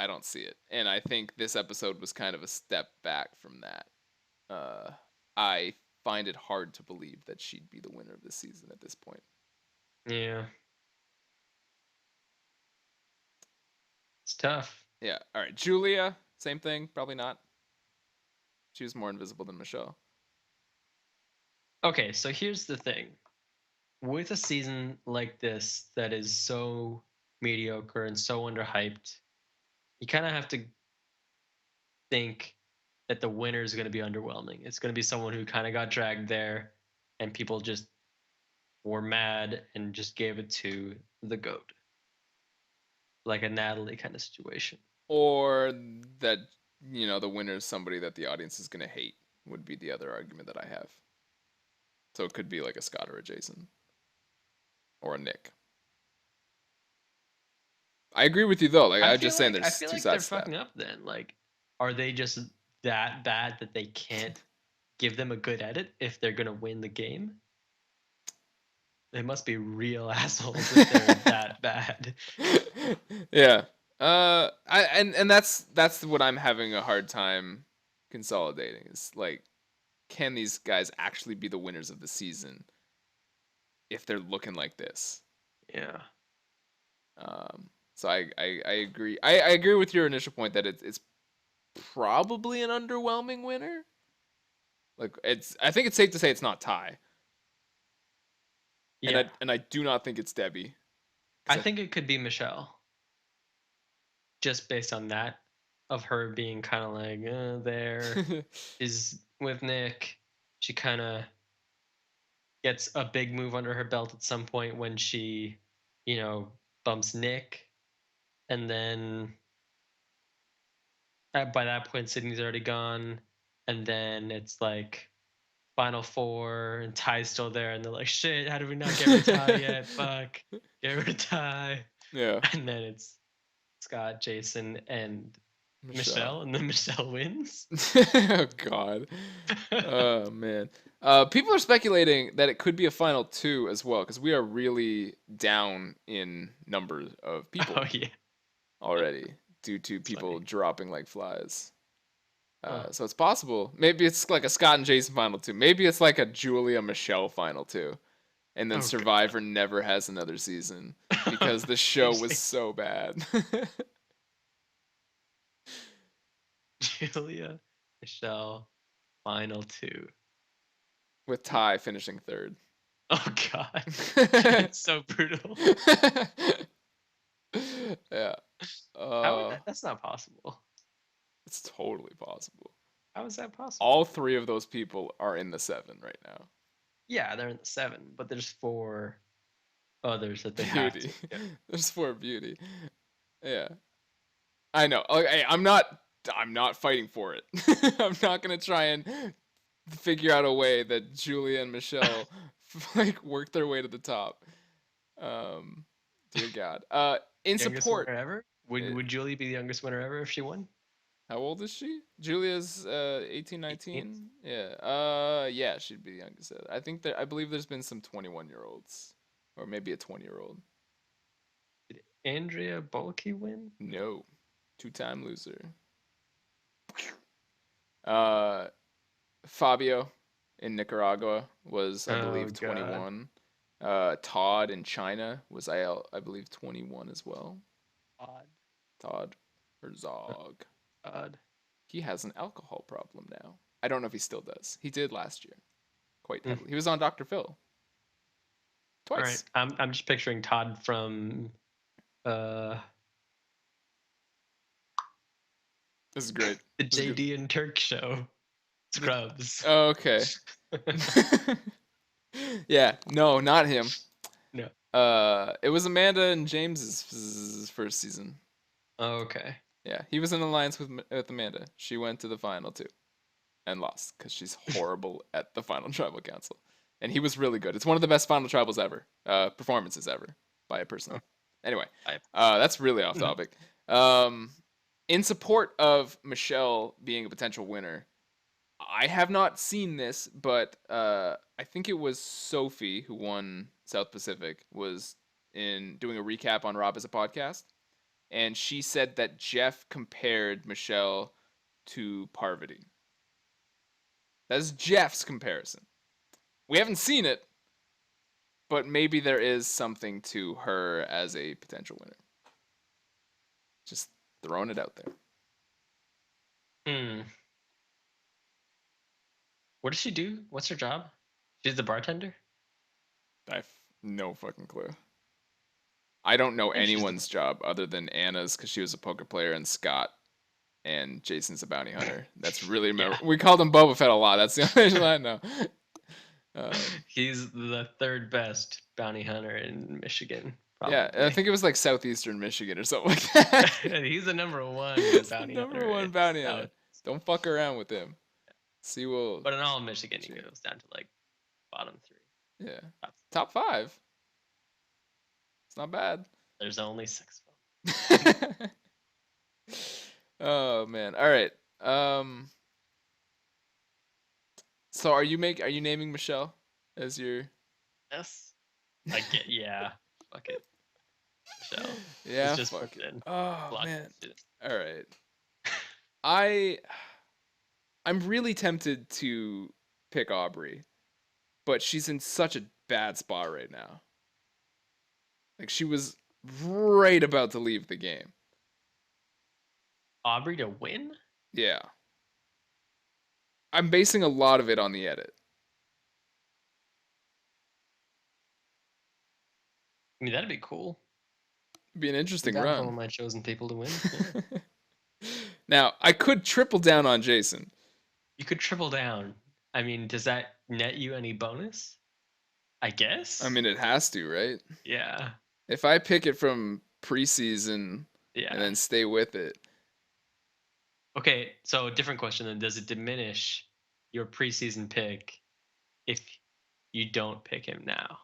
B: don't see it, and I think this episode was kind of a step back from that. I find it hard to believe that she'd be the winner of the season at this point.
A: Yeah, it's tough.
B: Yeah. All right. Julia, same thing. Probably not. She was more invisible than Michelle.
A: Okay, so here's the thing. With a season like this that is so mediocre and so underhyped, you kind of have to think that the winner is going to be underwhelming. It's going to be someone who kind of got dragged there and people just were mad and just gave it to the GOAT. Like a Natalie kind of situation.
B: Or that, the winner is somebody that the audience is going to hate, would be the other argument that I have. So it could be like a Scott or a Jason. Or a Nick. I agree with you though. Like I'm just saying,
A: I
B: there's
A: feel
B: two
A: like they're
B: sides to that.
A: fucking up then. Like, are they just that bad that they can't give them a good edit if they're gonna win the game? They must be real assholes if they're that bad.
B: Yeah. And that's what I'm having a hard time consolidating. Is like, can these guys actually be the winners of the season if they're looking like this?
A: Yeah.
B: So I agree. I agree with your initial point that it's probably an underwhelming winner. Like I think it's safe to say it's not Ty.
A: Yeah.
B: And I do not think it's Debbie.
A: I think it could be Michelle. Just based on that, of her being kind of like there is with Nick. She kind of gets a big move under her belt at some point when she, you know, bumps Nick, and then by that point Sydney's already gone, and then it's like final four and Ty's still there, and they're like, shit, how did we not get rid of Ty yet? Fuck, get rid of Ty.
B: Yeah.
A: And then it's Scott, Jason, and
B: Michelle.
A: Michelle, and then Michelle wins.
B: Oh God. Oh man. People are speculating that it could be a final two as well, because we are really down in numbers of people
A: Oh yeah,
B: already due to
A: it's
B: people
A: funny.
B: dropping like flies.
A: Huh.
B: So it's possible. Maybe it's like a Scott and Jason final two. Maybe it's like a Julia Michelle final two. And then
A: Oh
B: Survivor never has another season
A: god.
B: because the show was so bad.
A: Julia, Michelle, final two.
B: With Ty finishing third.
A: Oh god, it's so brutal.
B: Yeah.
A: How would that? That's not possible.
B: It's totally possible.
A: How is that possible?
B: All three of those people are in the seven right now.
A: Yeah, they're in the seven, but there's four others that they have to.
B: Beauty.
A: Yeah.
B: There's four beauty. Yeah. I know. Like, hey, I'm not fighting for it. I'm not gonna try and figure out a way that Julia and Michelle like work their way to the top. Dear God. In
A: Youngest
B: support.
A: winner ever? Would Julie be the youngest winner ever if she won?
B: How old is she? Julia's 18,
A: 18.
B: 19. Yeah. Yeah, she'd be the youngest. I believe there's been some 21-year-olds or maybe a 20-year-old.
A: Did Andrea Bulky win?
B: No. Two-time loser. Uh Fabio in Nicaragua was, I
A: Oh
B: believe,
A: god.
B: 21. Todd in China was, I believe, 21 as well.
A: Odd.
B: Todd Herzog.
A: Odd.
B: He has an alcohol problem now. I don't know if he still does. He did last year, quite
A: Mm.
B: heavily. He was on Dr. Phil
A: All right.
B: twice.
A: I'm just picturing Todd from uh
B: This is great.
A: the
B: This is good.
A: JD and Turk show. Scrubs.
B: Oh, okay. Yeah, no, not him.
A: No.
B: It was Amanda and James's first season.
A: Okay.
B: Yeah, he was in alliance with Amanda. She went to the final too. and lost because she's horrible at the final tribal council. And he was really good. It's one of the best final tribals ever, performances ever by a person.
A: Huh.
B: Anyway,
A: I,
B: that's really off topic. Um, in support of Michelle being a potential winner, I have not seen this, but I think it was Sophie who won South Pacific was in doing a recap on Rob as a podcast, and she said that Jeff compared Michelle to Parvati. That's Jeff's comparison. We haven't seen it, but maybe there is something to her as a potential winner. Just throwing it out there.
A: hmm. What does she do? What's her job? She's the bartender.
B: I have no fucking clue. I don't know
A: I think she's the.
B: anyone's job other than Anna's because she was a poker player and Scott and Jason's a bounty hunter. That's really
A: Yeah.
B: we called him Boba Fett a lot. That's the only reason I know.
A: He's the third best bounty hunter in Michigan.
B: Yeah,
A: Probably.
B: I think it was like southeastern Michigan or something like that.
A: He's the number one
B: He's the
A: bounty
B: number
A: hunter.
B: one
A: in
B: bounty
A: South.
B: hunter. Don't fuck around with him. See, we'll.
A: But in all of Michigan, he goes down to like bottom three.
B: Yeah,
A: Top.
B: top 5. It's not bad.
A: There's only 6 of them.
B: Oh man. All right. So are you naming Michelle as your?
A: Yes. I get. Yeah. Fuck it. So.
B: Yeah.
A: Let's just
B: Fuck
A: put
B: it.
A: in.
B: Oh
A: Block
B: man.
A: it.
B: All right. I'm really tempted to pick Aubrey, but she's in such a bad spot right now. Like she was right about to leave the game.
A: Aubrey to win?
B: Yeah. I'm basing a lot of it on the edit.
A: I mean, that'd be cool.
B: It'd be an interesting
A: Got one of
B: run.
A: my chosen people to win. Yeah.
B: Now, I could triple down on Jason.
A: You could triple down. I mean, does that net you any bonus? I guess.
B: I mean, it has to, right?
A: Yeah.
B: If I pick it from preseason
A: Yeah.
B: and then stay with it.
A: Okay, so different question then. Does it diminish your preseason pick if you don't pick him now?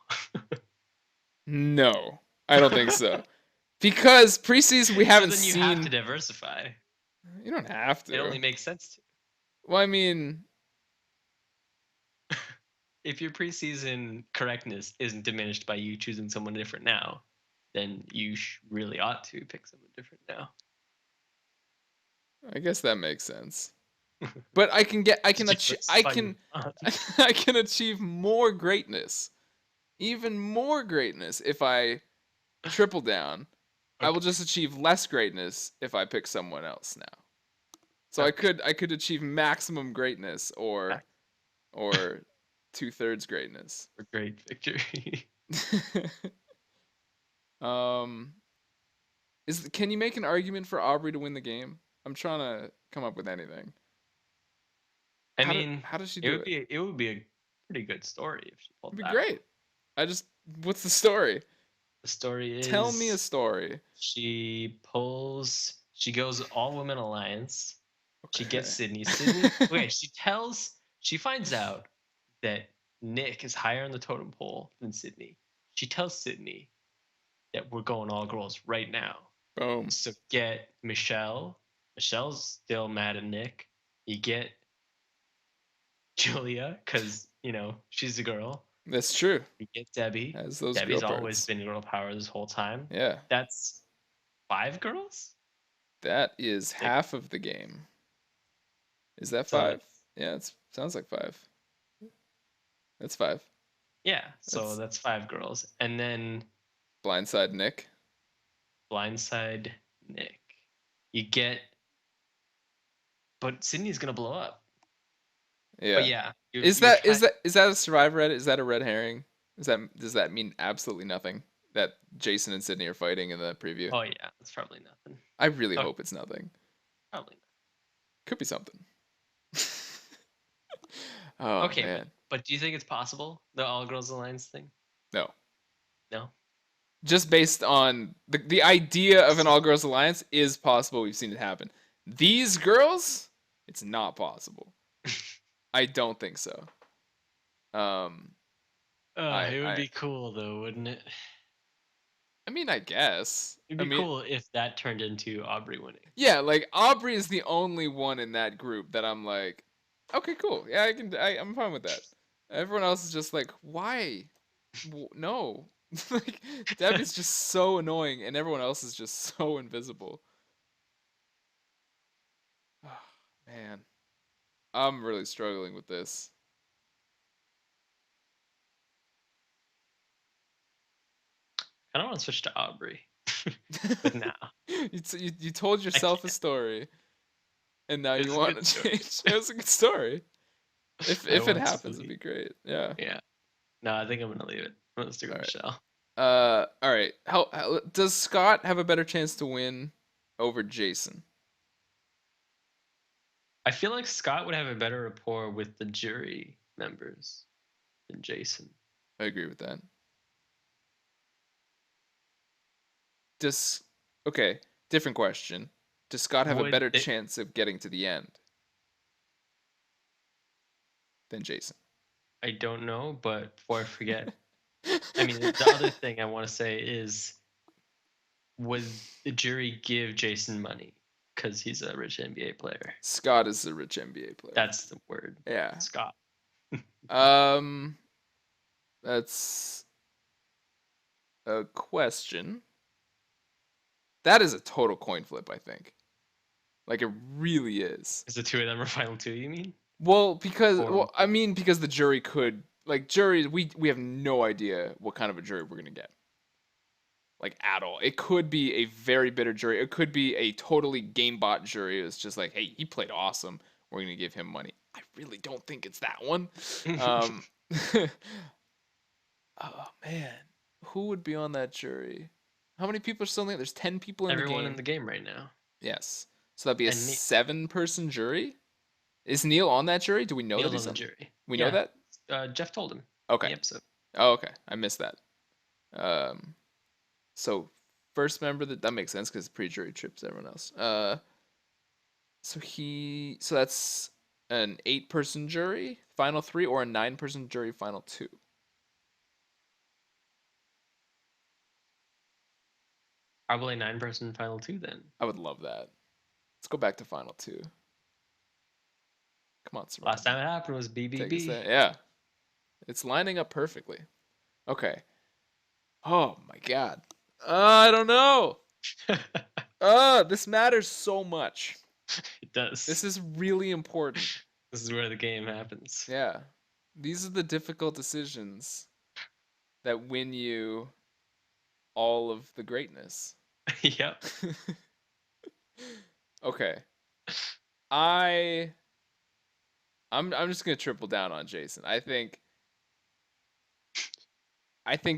B: No, I don't think so. Because preseason we haven't
A: so then you
B: seen.
A: have to diversify.
B: You don't have to.
A: It only makes sense to.
B: Well, I mean,
A: If your preseason correctness isn't diminished by you choosing someone different now, then you really ought to pick someone different now.
B: I guess that makes sense. But I can achieve more greatness. Even more greatness if I triple down. Okay. I will just achieve less greatness if I pick someone else now. So okay. I could achieve maximum greatness or 2/3 greatness.
A: For great victory.
B: Can you make an argument for Aubrey to win the game? I'm trying to come up with anything. How does she do it?
A: It would be a pretty good story if she pulled that.
B: It'd be great. What's the story?
A: The story is.
B: Tell me a story.
A: She goes all women alliance. Okay. She gets Sydney. Wait, she finds out that Nick is higher on the totem pole than Sydney. She tells Sydney that we're going all girls right now.
B: Boom.
A: So get Michelle. Michelle's still mad at Nick. You get Julia, because, she's a girl.
B: That's true.
A: You get Debbie.
B: Those
A: Debbie's always been girl power this whole time.
B: Yeah.
A: That's 5 girls?
B: That is half of the game. Is that 5? Yeah, it sounds like 5. That's 5.
A: Yeah, so that's 5 girls. And then
B: Blindside Nick.
A: You get, but Sydney's gonna blow up.
B: Yeah.
A: But yeah.
B: Is that a Survivor edit? Is that a red herring? Does that mean absolutely nothing? That Jason and Sydney are fighting in the preview?
A: Oh yeah, it's probably nothing.
B: I really hope it's nothing.
A: Probably not.
B: Could be something. Oh,
A: okay,
B: man.
A: But do you think it's possible, the All Girls Alliance thing?
B: No.
A: No?
B: Just based on the idea of an All Girls Alliance is possible. We've seen it happen. These girls, it's not possible. I don't think so. I
A: It would
B: I
A: be cool though, wouldn't it?
B: I mean, I guess.
A: It'd
B: I
A: be
B: mean,
A: cool if that turned into Aubrey winning.
B: yeah, like Aubrey is the only one in that group that I'm like, okay, cool. Yeah, I'm fine with that. Everyone else is just like, why? No. Like Debbie's just so annoying, and everyone else is just so invisible. Oh, man, I'm really struggling with this.
A: I don't want to switch to Aubrey, but now
B: You told
A: I
B: yourself a
A: can't.
B: story, and now
A: It
B: you
A: was a
B: want
A: good
B: to
A: story.
B: change. It was a good story.
A: I
B: If it
A: want
B: happens,
A: to
B: it'd
A: leave.
B: be great. Yeah.
A: Yeah. No, I think I'm gonna leave it. I'm gonna stick
B: All
A: with
B: right.
A: Michelle.
B: All right. How does Scott have a better chance to win over Jason?
A: I feel like Scott would have a better rapport with the jury members than Jason.
B: I agree with that. Does Okay, different question. Does Scott have a
A: Would
B: better
A: it,
B: chance of getting to the end than Jason?
A: I don't know, but before I forget, I mean, the other thing I want to say is, would the jury give Jason money because he's a rich NBA player?
B: Scott is a rich NBA player.
A: That's the word,
B: Yeah.
A: Scott.
B: Um, that's a question. That is a total coin flip, I think. Like it really is.
A: Is the two of them are final two? You mean? Or
B: I mean because the jury could like jury we have no idea what kind of a jury we're gonna get. Like at all. It could be a very bitter jury. It could be a totally game bot jury. It's just like, hey, he played awesome. We're gonna give him money. I really don't think it's that one. Um, oh man, who would be on that jury? How many people are still in there? There's 10 people in the
A: everyone in
B: game.
A: the game right now.
B: Yes. So that'd be a
A: And
B: 7-person jury. Is Neil on that jury? Do we know that
A: Neil's
B: he's
A: on the
B: on?
A: jury.
B: We know
A: Yeah.
B: that.
A: Jeff told him in
B: Okay.
A: the episode.
B: Oh, okay. I missed that. Um, so first member that makes sense because pre-jury trips everyone else. So that's an 8-person jury, final 3, or a 9-person jury, final 2.
A: Probably 9-person final two then.
B: I would love that. Let's go back to final 2. Come on,
A: Last
B: Surround.
A: time it happened was
B: Take us
A: BBB.
B: there. Yeah, it's lining up perfectly. Okay. Oh my God. I don't know. This matters so much.
A: It does.
B: This is really important.
A: This is where the game happens.
B: Yeah. These are the difficult decisions that win you all of the greatness.
A: Yep.
B: Okay. I I'm just gonna triple down on Jason. I think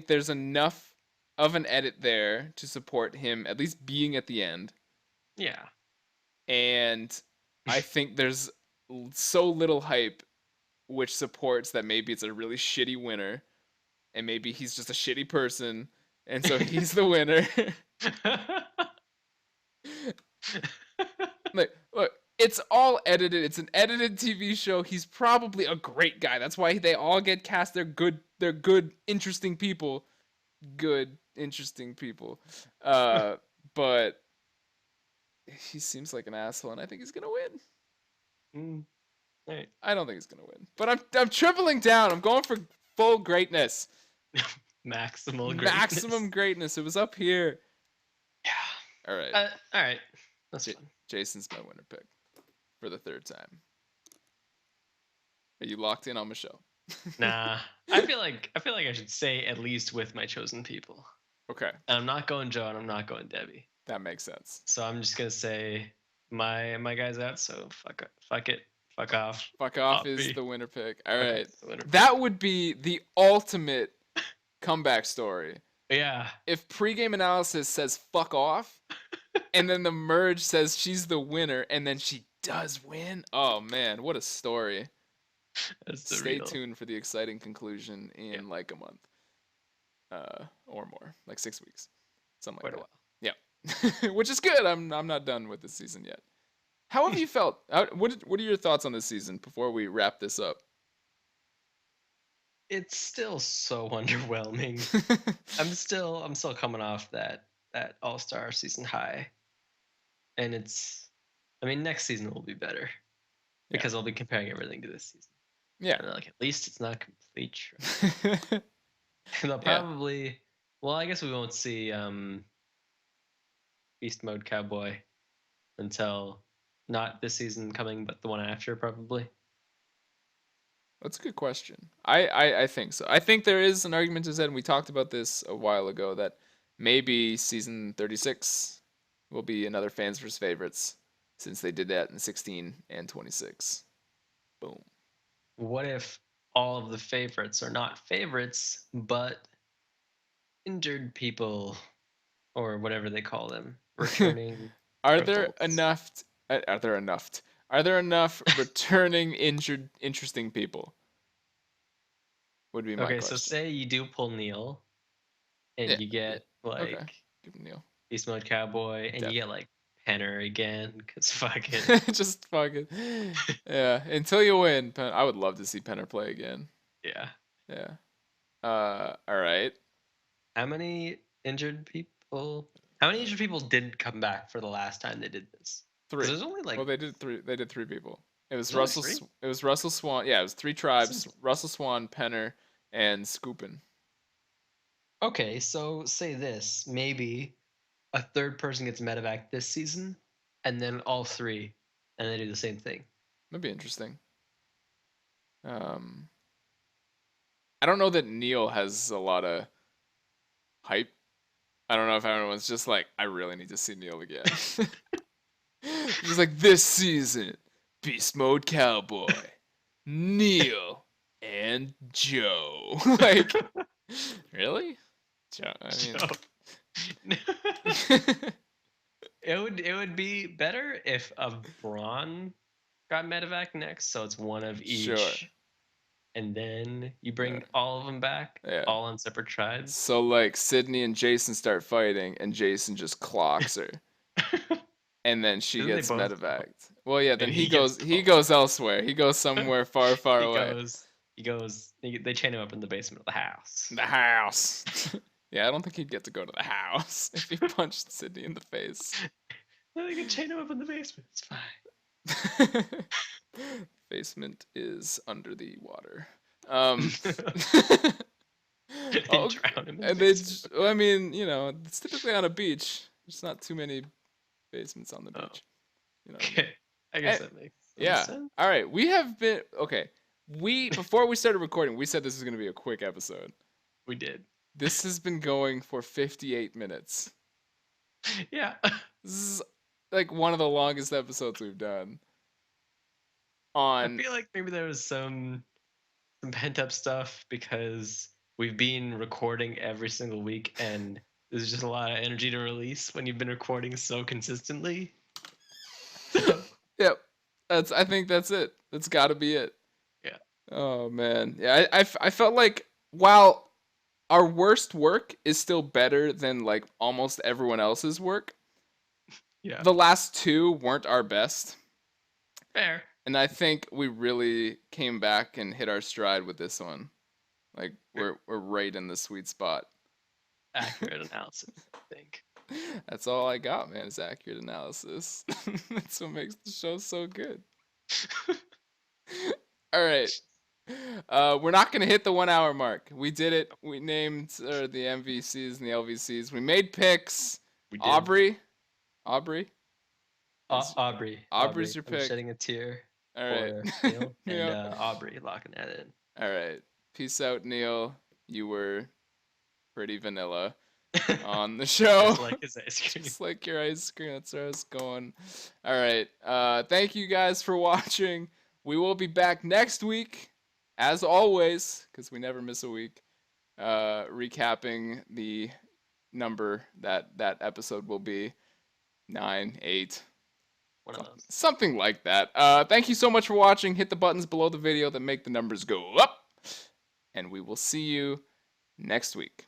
B: there's enough of an edit there to support him at least being at the end,
A: Yeah.
B: and I think there's so little hype which supports that maybe it's a really shitty winner, and maybe he's just a shitty person, and so he's the winner. Like, look, it's all edited. It's an edited TV show. He's probably a great guy. That's why they all get cast. They're good. They're good, interesting people. Good, interesting people. But he seems like an asshole, and I think he's gonna win.
A: Right.
B: I don't think he's gonna win, but I'm tripling down. I'm going for full greatness,
A: Maximal greatness.
B: maximum greatness. It was up here.
A: Yeah.
B: All right.
A: All right. That's fun.
B: Jason's my winner pick for the 3rd time. Are you locked in on Michelle?
A: Nah. I feel like I should say at least with my chosen people.
B: Okay.
A: And I'm not going Joe and I'm not going Debbie.
B: That makes sense.
A: So I'm just gonna say my guy's out, so fuck it. Fuck off.
B: Fuck off
A: Aubrey.
B: is the winner pick. All
A: Fuck off
B: right.
A: is the winner pick.
B: That would be the ultimate comeback story.
A: Yeah.
B: If pregame analysis says fuck off, and then the merge says she's the winner, and then she does win. Oh man, what a story.
A: That's the
B: Stay
A: real.
B: tuned for the exciting conclusion in like a month. Or more. Like 6 weeks. Something like
A: Quite a
B: that. Yeah. Which is good. I'm not done with this season yet. How have you felt? What are your thoughts on this season before we wrap this up?
A: It's still so underwhelming. I'm still coming off that All-Star season high, and I mean, next season will be better
B: Yeah.
A: because I'll be comparing everything to this season.
B: Yeah.
A: And like, at least it's not complete trash. And I'll
B: Yeah.
A: probably, well, I guess we won't see Beast Mode Cowboy until not this season coming, but the one after probably.
B: That's a good question. I think so. I think there is an argument to said, and we talked about this a while ago, that maybe season 36 will be another fans versus favorites since they did that in 16 and 26. Boom.
A: What if all of the favorites are not favorites, but injured people or whatever they call them, returning
B: Are there
A: adults?
B: enough? Are there enough? Are there enough returning injured interesting people? Would be my
A: Okay, so
B: question.
A: say you do pull Neil
B: Yeah.
A: and you get
B: Okay.
A: like
B: Give him Neil.
A: Beast Mode Cowboy and you get
B: Definitely.
A: like Penner again, because fucking.
B: Just fucking. Yeah. Until you win, I would love to see Penner play again.
A: Yeah.
B: Yeah. All right.
A: How many injured people? How many injured people didn't come back for the last time they did this? Because
B: Three.
A: there's only
B: Well,
A: like
B: they did three. They did three people. It was
A: there's only
B: Russell.
A: three.
B: It was Russell Swan. Yeah, it was three
A: Isn't
B: tribes: Russell Swan, Penner, and Scoopin.
A: okay. So say this: maybe a third person gets medevac this season, and then all three, and they do the same thing.
B: That'd be interesting. Um, I don't know that Neil has a lot of hype. I don't know if everyone's just like, I really need to see Neil again. Just like this season, Beast Mode Cowboy, Neil, and Joe. Like, really? Joe, I mean,
A: So it would be better if a Braun got medevac next, so it's one of
B: sure.
A: each, and then you
B: Yeah.
A: bring all of them back,
B: Yeah.
A: all on separate tribes.
B: So like Sydney and Jason start fighting, and Jason just clocks her, and then she
A: Isn't they
B: gets
A: both go?
B: medevaced. Well, yeah. Then
A: And
B: he
A: he gets
B: goes. He
A: close.
B: goes elsewhere. He goes somewhere far, far
A: he
B: away.
A: goes. He goes. They chain him up in the basement of the house.
B: The house. Yeah, I don't think he'd get to go to the house if he punched Sydney in the face.
A: They can chain him up in the basement. It's fine.
B: Basement is under the water. Um,
A: They
B: oh,
A: drown him in the
B: and they,
A: basement.
B: well, I mean, it's typically on a beach. There's not too many basements on the
A: Oh,
B: beach. You know what I mean?
A: okay. I guess
B: And,
A: that makes some
B: yeah.
A: sense.
B: All right. We have been okay. Before we started recording, we said this was going to be a quick episode.
A: We did.
B: This has been going for 58 minutes.
A: Yeah.
B: This is like one of the longest episodes we've done.
A: I
B: On
A: feel like maybe there was some pent up stuff because we've been recording every single week and there's just a lot of energy to release when you've been recording so consistently. So
B: Yep. I think that's it. That's got to be it.
A: yeah.
B: Oh man. Yeah, I felt like while our worst work is still better than like almost everyone else's work,
A: Yeah.
B: the last two weren't our best.
A: Fair.
B: And I think we really came back and hit our stride with this one. Like we're right in the sweet spot.
A: Accurate analysis, I think.
B: That's all I got, man, is accurate analysis. That's what makes the show so good. All right. We're not gonna hit the 1 hour mark. We did it. We named the MVCs and the LVCs. We made picks.
A: We did.
B: Aubrey.
A: Aubrey.
B: Aubrey's your
A: I'm
B: pick.
A: shedding a tear
B: All right.
A: for Neil and
B: Yeah.
A: Aubrey locking that in.
B: All right. Peace out, Neil. You were pretty vanilla on the show.
A: Just like his ice cream.
B: Just like your ice cream. That's where I was going. All right. Thank you guys for watching. We will be back next week, as always, because we never miss a week. Recapping the number that episode will be 9, 8,
A: One of those.
B: something like that. Thank you so much for watching. Hit the buttons below the video that make the numbers go up, and we will see you next week.